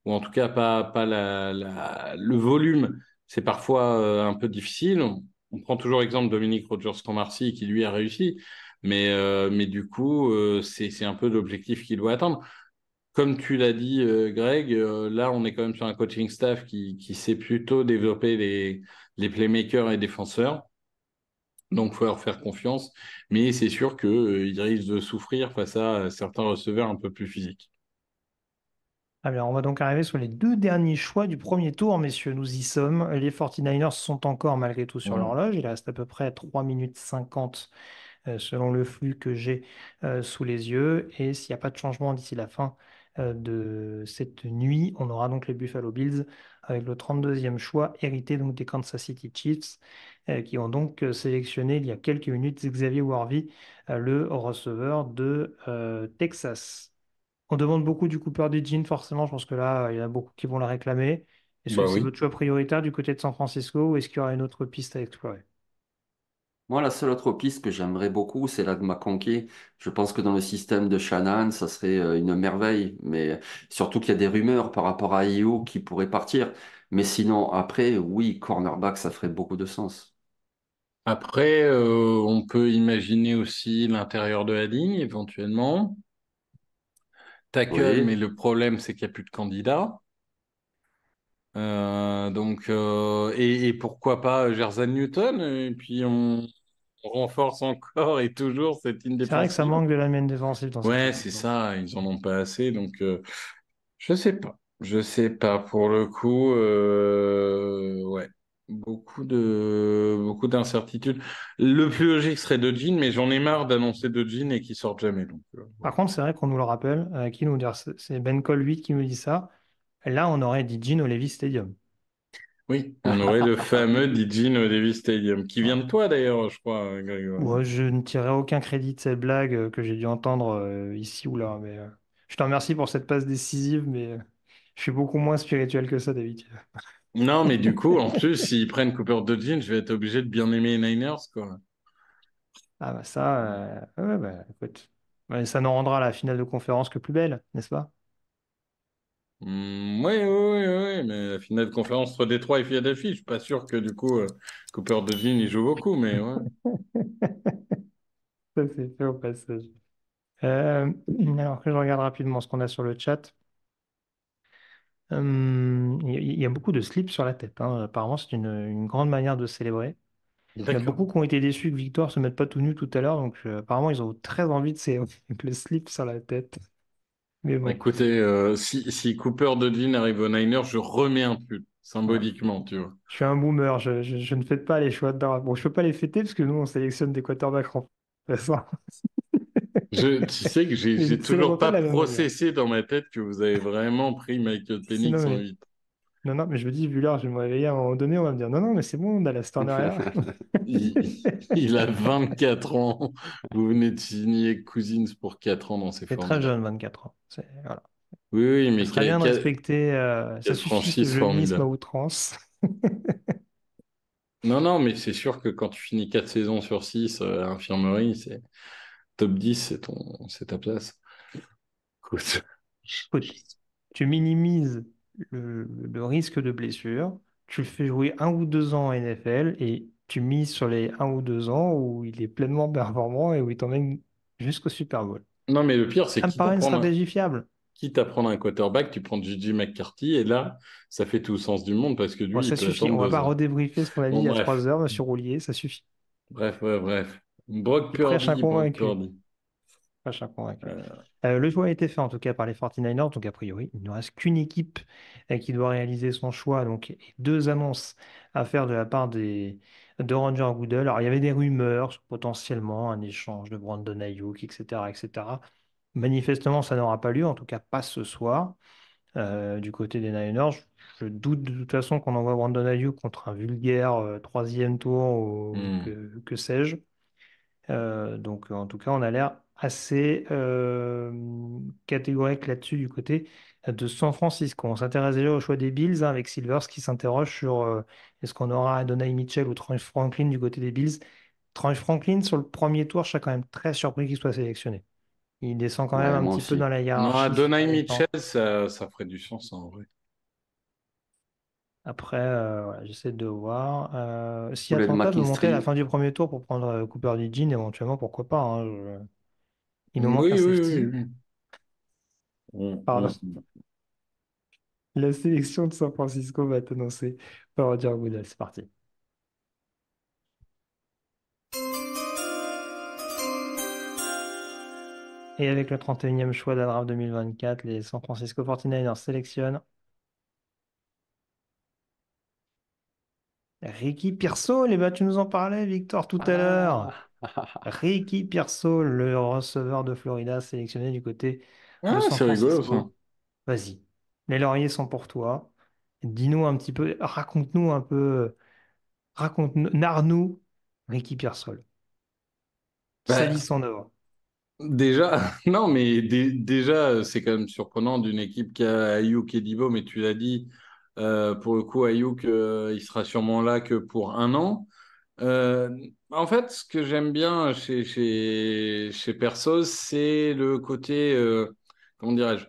ou en tout cas pas le volume, c'est parfois un peu difficile. On prend toujours l'exemple de Dominique Rodgers-Cromartie qui lui a réussi, mais du coup, c'est un peu l'objectif qu'il doit atteindre. Comme tu l'as dit, Greg, là, on est quand même sur un coaching staff qui sait plutôt développer les playmakers et défenseurs. Donc, il faut leur faire confiance. Mais c'est sûr qu'ils risquent de souffrir face à certains receveurs un peu plus physiques. Alors, on va donc arriver sur les deux derniers choix du premier tour, messieurs. Nous y sommes. Les 49ers sont encore malgré tout sur Mm. l'horloge. Il reste à peu près 3 minutes 50 selon le flux que j'ai sous les yeux. Et s'il n'y a pas de changement d'ici la fin de cette nuit, on aura donc les Buffalo Bills avec le 32e choix hérité donc des Kansas City Chiefs qui ont donc sélectionné il y a quelques minutes Xavier Worthy, le receveur de Texas. On demande beaucoup du Cooper DeJean, forcément. Je pense que là, il y en a beaucoup qui vont la réclamer. Est-ce que Bah c'est oui. votre choix prioritaire du côté de San Francisco ou est-ce qu'il y aura une autre piste à explorer? Moi, la seule autre piste que j'aimerais beaucoup, c'est la de McConkey. Je pense que dans le système de Shanahan, ça serait une merveille. Mais surtout qu'il y a des rumeurs par rapport à IO qui pourrait partir. Mais sinon, après, oui, cornerback, ça ferait beaucoup de sens. Après, on peut imaginer aussi l'intérieur de la ligne, éventuellement. Tackle, mais Oui. le problème, c'est qu'il n'y a plus de candidats. Et pourquoi pas Jerzan Newton, et puis on renforce encore et toujours cette ligne C'est vrai que ça défensive. manque de la main défensive dans cette Ouais, équipe, c'est hein. ça, ils en ont pas assez, donc je sais pas. Je sais pas pour le coup. Ouais, beaucoup d'incertitudes. Le plus logique serait de Jean, mais j'en ai marre d'annoncer de Jean et qu'il sortent jamais. Donc Par voilà. contre, c'est vrai qu'on nous le rappelle, qui nous dit, c'est Ben Cole 8 qui nous dit ça. Là, on aurait dit Gene au Levi Stadium. Oui, on aurait le fameux Jean au Davis Stadium, qui vient Voilà. de toi d'ailleurs, je crois, Grégoire. Moi, je ne tirerai aucun crédit de cette blague que j'ai dû entendre ici ou là. Mais je te remercie pour cette passe décisive, mais je suis beaucoup moins spirituel que ça d'habitude. Non, mais du coup, en plus, s'ils prennent Cooper de Jean, je vais être obligé de bien aimer les Niners, quoi. Ah bah ça, ouais, bah, écoute. Ouais, ça nous rendra la finale de conférence que plus belle, n'est-ce pas? Oui, oui, oui, oui, mais la finale de conférence entre Détroit et Philadelphie, je suis pas sûr que du coup, Cooper de Jean, il joue beaucoup, mais ouais. Ça, c'est fait au passage. Alors que je regarde rapidement ce qu'on a sur le chat. Il y a beaucoup de slips sur la tête, hein. Apparemment, c'est une grande manière de célébrer. Il y en a D'accord. beaucoup qui ont été déçus que Victor se mette pas tout nu tout à l'heure, donc apparemment, ils ont très envie de célébrer avec le slip sur la tête. Mais bon, Écoutez, si Cooper de Jean arrive aux Niners, je remets un pull, ouais. symboliquement, tu vois. Je suis un boomer, je ne fête pas les choix de draft. Bon, je peux pas les fêter parce que nous, on sélectionne des quarterbacks remplaçants. Tu sais que Mais je j'ai ne célèbre toujours pas de pas la même manière. processé dans ma tête que vous avez vraiment pris Michael Non, Penix en mais, 8. non, non, mais je me dis, vu l'heure, je vais me réveiller à un moment donné, on va me dire, non, non, mais c'est bon, Dallas Turner est là. Il a 24 ans. Vous venez de signer Cousins pour 4 ans, non, c'est C'est très formidable. jeune, 24 ans. Voilà. Oui, oui, Ce mais serait bien de respecter. Ça quelle suffit ce franchise jeunisme à formidable. outrance. Non, non, mais c'est sûr que quand tu finis 4 saisons sur 6 à l'infirmerie, c'est top 10, c'est ta place. Écoute. Écoute, tu minimises le risque de blessure, tu le fais jouer 1 ou 2 ans en NFL et tu mises sur les 1 ou 2 ans où il est pleinement performant et où il t'emmène jusqu'au Super Bowl. Non, mais le pire, c'est Ça me paraît une stratégie fiable. quitte à prendre un quarterback, tu prends J.J. McCarthy, et là, ça fait tout le sens du monde parce que Bon, lui, il ça peut suffit. attendre On va 2 pas ans. redébriefer ce qu'on a dit il Bon, y a bref. 3 heures, Monsieur Roulier, ça suffit. Bref, ouais, bref. Brock Tu prêches un Purdy, Brock convaincu. Purdy. Prêches un convaincu. Euh, Le choix a été fait en tout cas par les 49ers, donc a priori, il ne reste qu'une équipe qui doit réaliser son choix, donc et 2 annonces à faire de la part de Roger Goodell. Alors il y avait des rumeurs sur potentiellement un échange de Brandon Ayuk, etc., etc. Manifestement, ça n'aura pas lieu, en tout cas pas ce soir. Du côté des Niners, je doute de toute façon qu'on envoie Brandon Ayuk contre un vulgaire troisième tour ou hmm. que sais-je. Donc, en tout cas, on a l'air assez catégorique là-dessus du côté de San Francisco. On s'intéresse déjà au choix des Bills hein, avec Silvers qui s'interroge sur est-ce qu'on aura Adonai Mitchell ou Troy Franklin du côté des Bills. Troy Franklin, sur le premier tour, je suis quand même très surpris qu'il soit sélectionné. Il descend quand même Ouais, un moi petit peu aussi. dans la Non, hiérarchie ces Adonai derniers Mitchell, temps. ça ferait du sens en vrai. Après, voilà, j'essaie de voir. Si Vous voulez le Atlanta veut monter à la McKinstry? fin du premier tour pour prendre Cooper DeJean, éventuellement, pourquoi pas hein, il nous manque un Oui, oui, oui, safety. oui. Pardon. La sélection de San Francisco va être annoncée par Roger Goodell. C'est parti. Et avec le 31e choix de la draft 2024, les San Francisco 49ers sélectionnent Ricky Pearsall. Eh ben, tu nous en parlais, Victor, tout à l'heure. Ah, Ricky Pearsall, le receveur de Florida, sélectionné du côté de Ah, San c'est rigolo ça. Francisco. Vas-y, les lauriers sont pour toi. Dis-nous un petit peu, raconte-nous un peu, narre-nous Ricky Pearsall. Salis Bah, son œuvre. déjà, non, mais déjà, c'est quand même surprenant d'une équipe qui a Ayuk et Divo, mais tu l'as dit, pour le coup, Ayuk, il sera sûrement là que pour 1 an. Euh, En fait, ce que j'aime bien chez Persos, c'est le côté, comment dirais-je,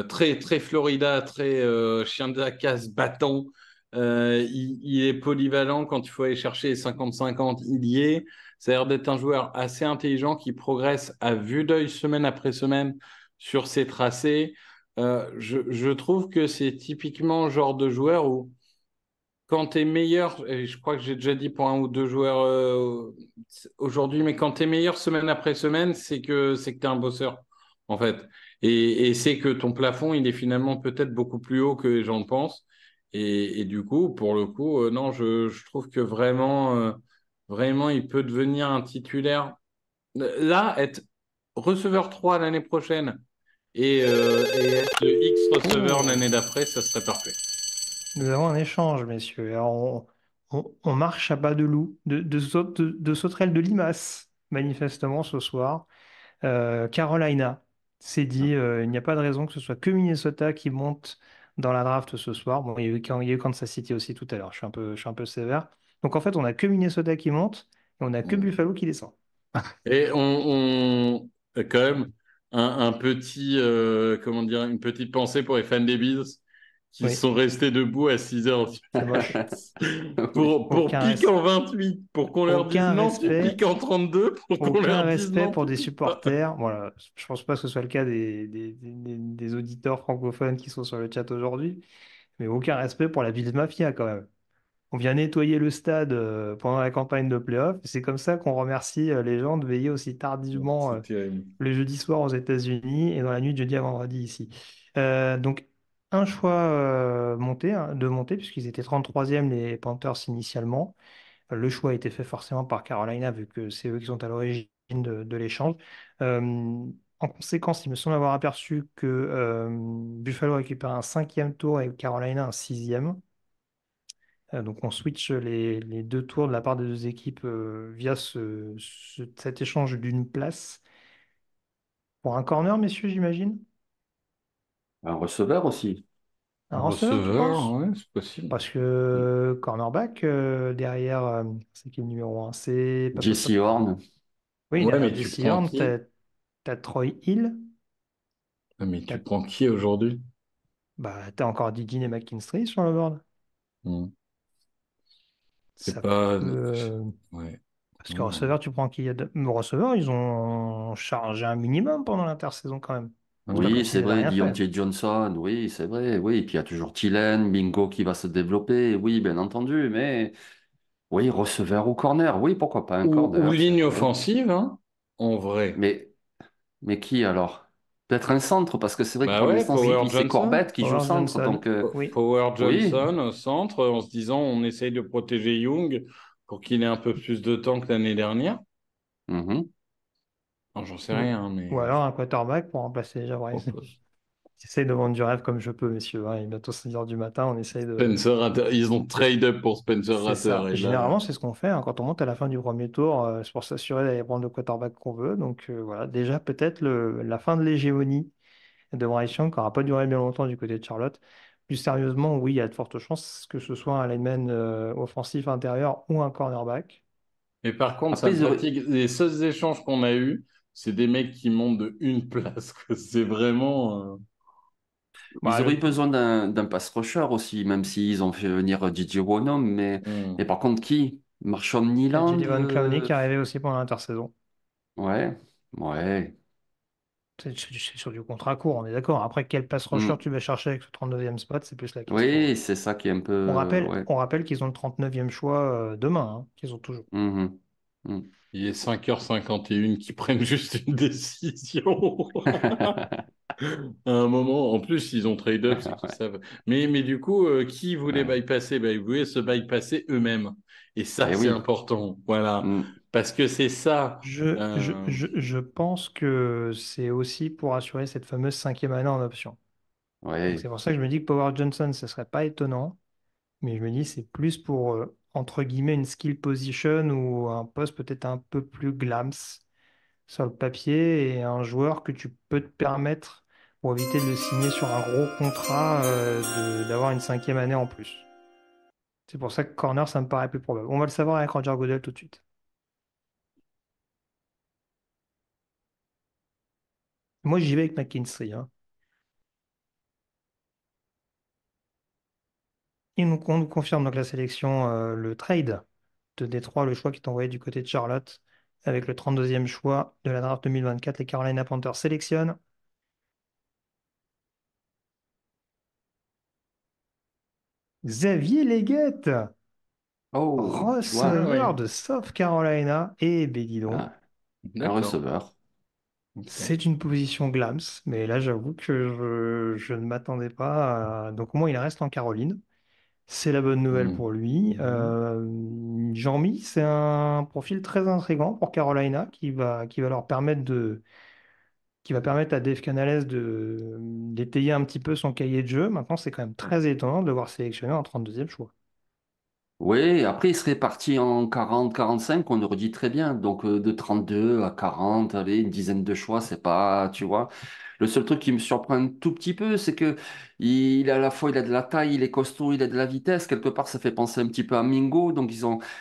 très, très Florida, très chien de la casse battant. Il est polyvalent quand il faut aller chercher les 50-50, il y est. Ça a l'air d'être un joueur assez intelligent qui progresse à vue d'œil semaine après semaine sur ses tracés. Je trouve que c'est typiquement le genre de joueur où quand tu es meilleur, et je crois que j'ai déjà dit pour 1 ou 2 joueurs aujourd'hui, mais quand tu es meilleur semaine après semaine, c'est que tu es un bosseur, en fait. Et c'est que ton plafond, il est finalement peut-être beaucoup plus haut que les gens le pensent. Et du coup, pour le coup, non, je trouve que vraiment, vraiment, il peut devenir un titulaire. Là, être receveur 3 l'année prochaine et être le X receveur Oh, l'année d'après, ça serait parfait. nous avons un échange, messieurs. Alors, on marche à pas de loup, de sauterelle de limaces, manifestement, ce soir. Carolina s'est dit, il n'y a pas de raison que ce soit que Minnesota qui monte dans la draft ce soir. Bon, il y a eu Kansas City aussi tout à l'heure, je suis un peu sévère. Donc, en fait, on a que Minnesota qui monte et on a que Buffalo qui descend. Et quand même un petit, comment dire, une petite pensée pour les fans des Bills qui Oui, sont restés debout à 6 heures c'est moche. Oui. pour Aucun, pique en 28, pour qu'on leur dise aucun non, tu piques respect. en 32, pour qu'on Aucun leur dise respect non, pour tu des piques pas. supporters. Voilà, je pense pas que ce soit le cas des auditeurs francophones qui sont sur le chat aujourd'hui, mais aucun respect pour la Bills Mafia quand même. On vient nettoyer le stade pendant la campagne de playoff. C'est comme ça qu'on remercie les gens de veiller aussi tardivement C'est terrible. le jeudi soir aux États-Unis et dans la nuit de jeudi à vendredi ici. Donc, un choix monté, hein, de monter, puisqu'ils étaient 33e les Panthers initialement. Le choix a été fait forcément par Carolina, vu que c'est eux qui sont à l'origine de l'échange. En conséquence, il me semble avoir aperçu que Buffalo récupère un cinquième tour et Carolina un sixième. Donc on switch les deux tours de la part des deux équipes via cet échange d'une place. Pour un corner, messieurs, j'imagine? Un receveur aussi. Un Un receveur, tu receveur, penses? ouais, c'est possible. Parce que cornerback, derrière, c'est qui le numéro un? C'est... JC Horn. Oui, Ouais, derrière mais tu Jesse prends Horn, qui? t'as Troy Hill, Ah, mais tu t'as prends qui aujourd'hui? t'as encore Didin et McKinstry sur le board. Hmm. C'est Ça pas. peut... Ouais. Parce que Non. receveur, tu prends qui? Receveur, ils ont chargé un minimum pendant l'intersaison quand même. C'est pas comme Oui, c'est s'ils n'avaient vrai, rien fait. Deontay Johnson, oui, c'est vrai, oui. Et puis il y a toujours Thielen, Mingo qui va se développer, oui, bien entendu. Mais oui, receveur ou corner, oui, pourquoi pas un Ou corner, c'est ligne vrai. offensive, hein, en vrai. Mais, mais qui alors? Peut-être un centre, parce que c'est vrai que Bah pour ouais, l'instant, Power c'est Johnson. Corbett qui joue Power centre. Johnson, Donc, oui. Power oui. Johnson au centre, en se disant on essaye de protéger Young pour qu'il ait un peu plus de temps que l'année dernière. Mhm. Non, j'en sais Ou, rien, ou mais je alors un quarterback pour remplacer Jabari. propose. J'essaie de vendre du rêve comme je peux, messieurs, hein. Il est bientôt 6 heures du matin, on essaye de... Spencer Ratter, ils ont trade up pour Spencer C'est Ratter. ça. Et là, Généralement, c'est ce qu'on fait hein, quand on monte à la fin du premier tour, c'est pour s'assurer d'aller prendre le quarterback qu'on veut. Donc voilà, déjà peut-être la fin de l'hégémonie de Bryce Young qui n'aura pas duré bien longtemps du côté de Charlotte. Plus sérieusement, oui, il y a de fortes chances que ce soit un lineman offensif intérieur ou un cornerback. mais par contre, ça Après, me fatigue. Les seuls échanges qu'on a eus, c'est des mecs qui montent de une place, quoi. C'est vraiment. ils Bah, auraient besoin d'un pass rusher aussi, même s'ils ont fait venir DJ Wonnum. Mais Hmm. par contre, qui? Marshawn il y a Nyland? Jalen Clowney qui est arrivé aussi pendant l'intersaison. Ouais, ouais. C'est sur du contrat court, on est d'accord. Après, quel pass rusher Hmm. tu vas chercher avec le 39e spot, c'est plus la question, hein. Oui, c'est ça qui est un On peu. rappelle, Ouais. on rappelle qu'ils ont le 39e choix demain, hein, qu'ils ont toujours. Mhm. Hmm. Il est 5h51 qui prennent juste une décision. À un moment, en plus, ils ont trade up, c'est qu'ils Ouais. savent. Mais du coup, qui voulait Ouais. bypasser? Ben, ils voulaient se bypasser eux-mêmes. Et ça, Eh c'est oui. important. Voilà. Hmm. Parce que c'est ça. Je pense que c'est aussi pour assurer cette fameuse cinquième année en option. Donc Ouais. c'est pour ça que je me dis que Power Johnson, ce serait pas étonnant, mais je me dis c'est plus pour, entre guillemets, une skill position ou un poste peut-être un peu plus glams sur le papier et un joueur que tu peux te permettre pour éviter de le signer sur un gros contrat d'avoir une cinquième année en plus. C'est pour ça que corner, ça me paraît plus probable. On va le savoir avec Roger Goodell tout de suite. Moi, j'y vais avec McKinstry, hein. On nous confirme donc la sélection, le trade de Détroit, le choix qui est envoyé du côté de Charlotte. Avec le 32e choix de la draft 2024, les Carolina Panthers sélectionnent Xavier Legette, Oh, tu Ah vois. receveur ouais. de South Carolina. Et ben dis donc, Ah, un D'accord. receveur. Ok. c'est une position glams, mais là j'avoue que je ne m'attendais pas Donc au moins il reste en Caroline. C'est la bonne nouvelle Hmm. pour lui. Mhm. Jean-Mi, c'est un profil très intriguant pour Carolina qui va leur permettre qui va permettre à Dave Canales d'étayer un petit peu son cahier de jeu. Maintenant, c'est quand même très étonnant de le voir sélectionné en 32e choix. Oui, après, il serait parti en 40-45, on aurait dit très bien. Donc, de 32 à 40, allez, une dizaine de choix, c'est pas, tu vois. Le seul truc qui me surprend un tout petit peu, c'est que il a à la fois, il a de la taille, il est costaud, il a de la vitesse. Quelque part, ça fait penser un petit peu à Mingo. Donc,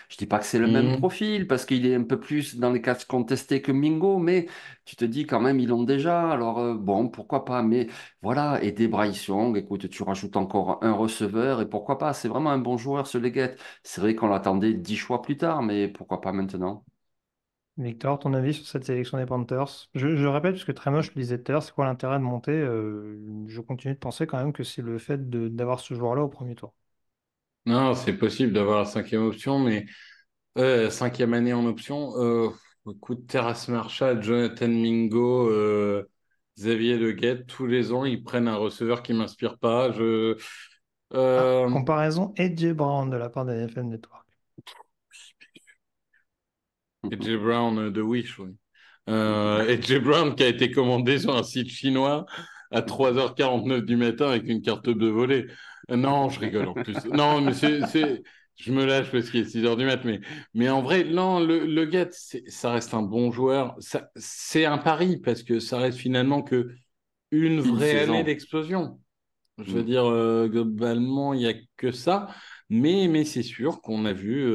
je dis pas que c'est le même Hmm. profil, parce qu'il est un peu plus dans les cases contestées que Mingo, mais tu te dis quand même, ils l'ont déjà. Alors, bon, pourquoi pas. Mais voilà, et des Bryce Young, écoute, tu rajoutes encore un receveur, et pourquoi pas. C'est vraiment un bon joueur, ce Leggett. C'est vrai qu'on l'attendait 10 choix plus tard, mais pourquoi pas maintenant? Victor, ton avis sur cette sélection des Panthers? Je répète, parce que très moche, je le disais tout à l'heure, c'est quoi l'intérêt de monter? Je continue de penser quand même que c'est le fait d'avoir ce joueur-là au premier tour. Non, c'est possible d'avoir la cinquième option, mais cinquième année en option. Écoute, Terrace Marshall, Jonathan Mingo, Xavier Leguet, tous les ans, ils prennent un receveur qui m'inspire pas. Ah, Euh, comparaison AJ Brown de la part des NFL Network. AJ Brown de Wish, oui. Et Jay Brown qui a été commandé sur un site chinois à 3h49 du matin avec une carte bleue volée. Non, je rigole en plus. Non, mais je me lâche parce qu'il est 6h du mat. Mais en vrai, non, le Get, ça reste un bon joueur. C'est un pari parce que ça reste finalement que une Une vraie année saison. d'explosion. Je veux Mm. dire, globalement, il n'y a que ça. Mais c'est sûr on a vu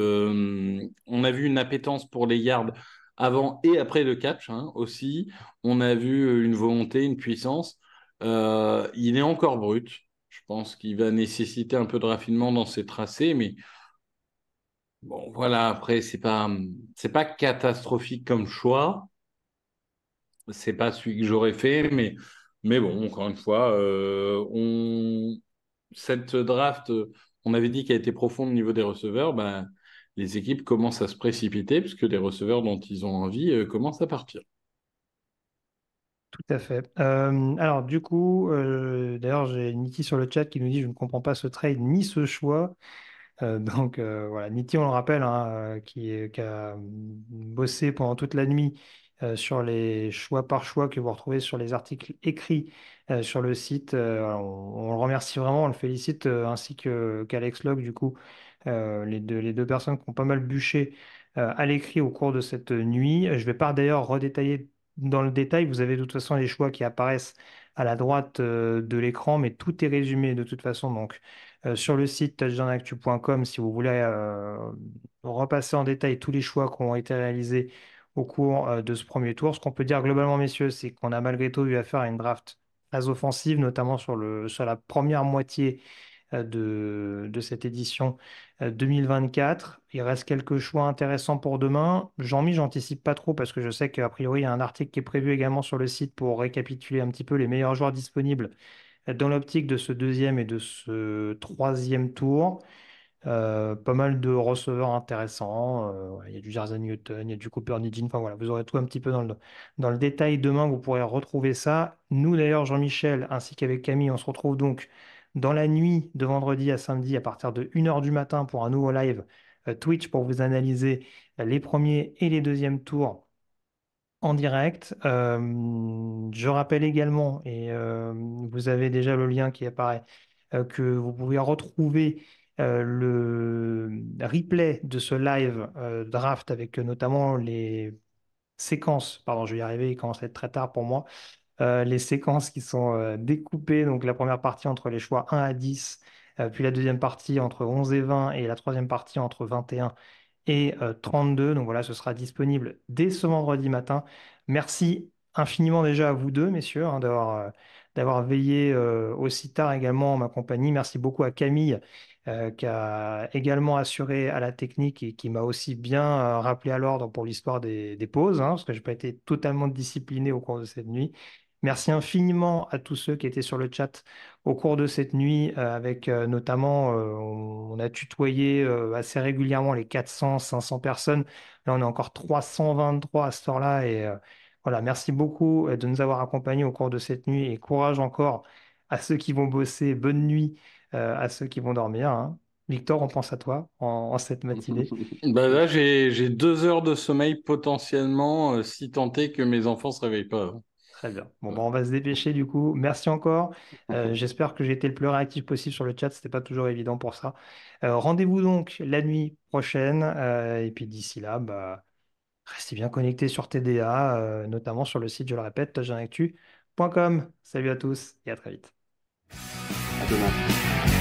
une appétence pour les yards avant et après le catch hein, aussi. On a vu une volonté, une puissance. Il est encore brut. Je pense qu'il va nécessiter un peu de raffinement dans ses tracés. Mais bon, voilà, après, c'est pas catastrophique comme choix. C'est pas celui que j'aurais fait. Mais bon, encore une fois, cette draft, on avait dit qu'elle était profonde au niveau des receveurs, ben, les équipes commencent à se précipiter puisque les receveurs dont ils ont envie commencent à partir. Tout à fait. Alors, du coup, d'ailleurs, j'ai Niki sur le chat qui nous dit: Je ne comprends pas ce trade ni ce choix. Donc voilà, Nitti, on le rappelle, hein, qui a bossé pendant toute la nuit sur les choix par choix que vous retrouvez sur les articles écrits sur le site. On le remercie vraiment, on le félicite, ainsi qu'Alex Locke, du coup, les deux personnes qui ont pas mal bûché à l'écrit au cours de cette nuit. Je ne vais pas d'ailleurs redétailler dans le détail, vous avez de toute façon les choix qui apparaissent à la droite de l'écran, mais tout est résumé de toute façon. Donc, sur le site touchdownactu.com si vous voulez repasser en détail tous les choix qui ont été réalisés au cours de ce premier tour. Ce qu'on peut dire globalement, messieurs, c'est qu'on a malgré tout eu affaire à une draft très offensive, notamment sur la première moitié de cette édition 2024. Il reste quelques choix intéressants pour demain. Jean-Mi, j'anticipe pas trop parce que je sais qu'a priori, il y a un article qui est prévu également sur le site pour récapituler un petit peu les meilleurs joueurs disponibles dans l'optique de ce deuxième et de ce troisième tour. Pas mal de receveurs intéressants. Il y a du Jarzan Newton, il y a du Cooper Nugent. Enfin voilà, vous aurez tout un petit peu dans le détail demain. Vous pourrez retrouver ça. Nous d'ailleurs, Jean-Michel, ainsi qu'avec Camille, on se retrouve donc dans la nuit de vendredi à samedi à partir de 1h du matin pour un nouveau live Twitch pour vous analyser les premiers et les deuxièmes tours en direct. Je rappelle également, et vous avez déjà le lien qui apparaît, que vous pouvez retrouver le replay de ce live draft avec notamment les séquences, pardon, je vais y arriver, il commence à être très tard pour moi, les séquences qui sont découpées, donc la première partie entre les choix 1 à 10, puis la deuxième partie entre 11 et 20, et la troisième partie entre 21 et 32. Donc voilà, ce sera disponible dès ce vendredi matin. Merci infiniment déjà à vous deux, messieurs, hein, d'avoir veillé aussi tard également en ma compagnie. Merci beaucoup à Camille, qui a également assuré à la technique et qui m'a aussi bien rappelé à l'ordre pour l'histoire des pauses, hein, parce que je n'ai pas été totalement discipliné au cours de cette nuit. Merci infiniment à tous ceux qui étaient sur le chat au cours de cette nuit, avec notamment, on a tutoyé assez régulièrement les 400, 500 personnes. Là, on est encore 323 à ce heure-là. Et voilà, merci beaucoup de nous avoir accompagnés au cours de cette nuit. Et courage encore à ceux qui vont bosser. Bonne nuit à ceux qui vont dormir, hein. Victor, on pense à toi en cette matinée. Bah là, j'ai 2 heures de sommeil potentiellement, si tant est que mes enfants se réveillent pas avant. Très bien. Bon, Ouais. bah, on va se dépêcher du coup. Merci encore. J'espère que j'ai été le plus réactif possible sur le chat. C'était pas toujours évident pour ça. Rendez-vous donc la nuit prochaine. Et puis d'ici là, bah, restez bien connectés sur TDA, notamment sur le site, je le répète, touchdownactu.com. Salut à tous et à très vite. À demain.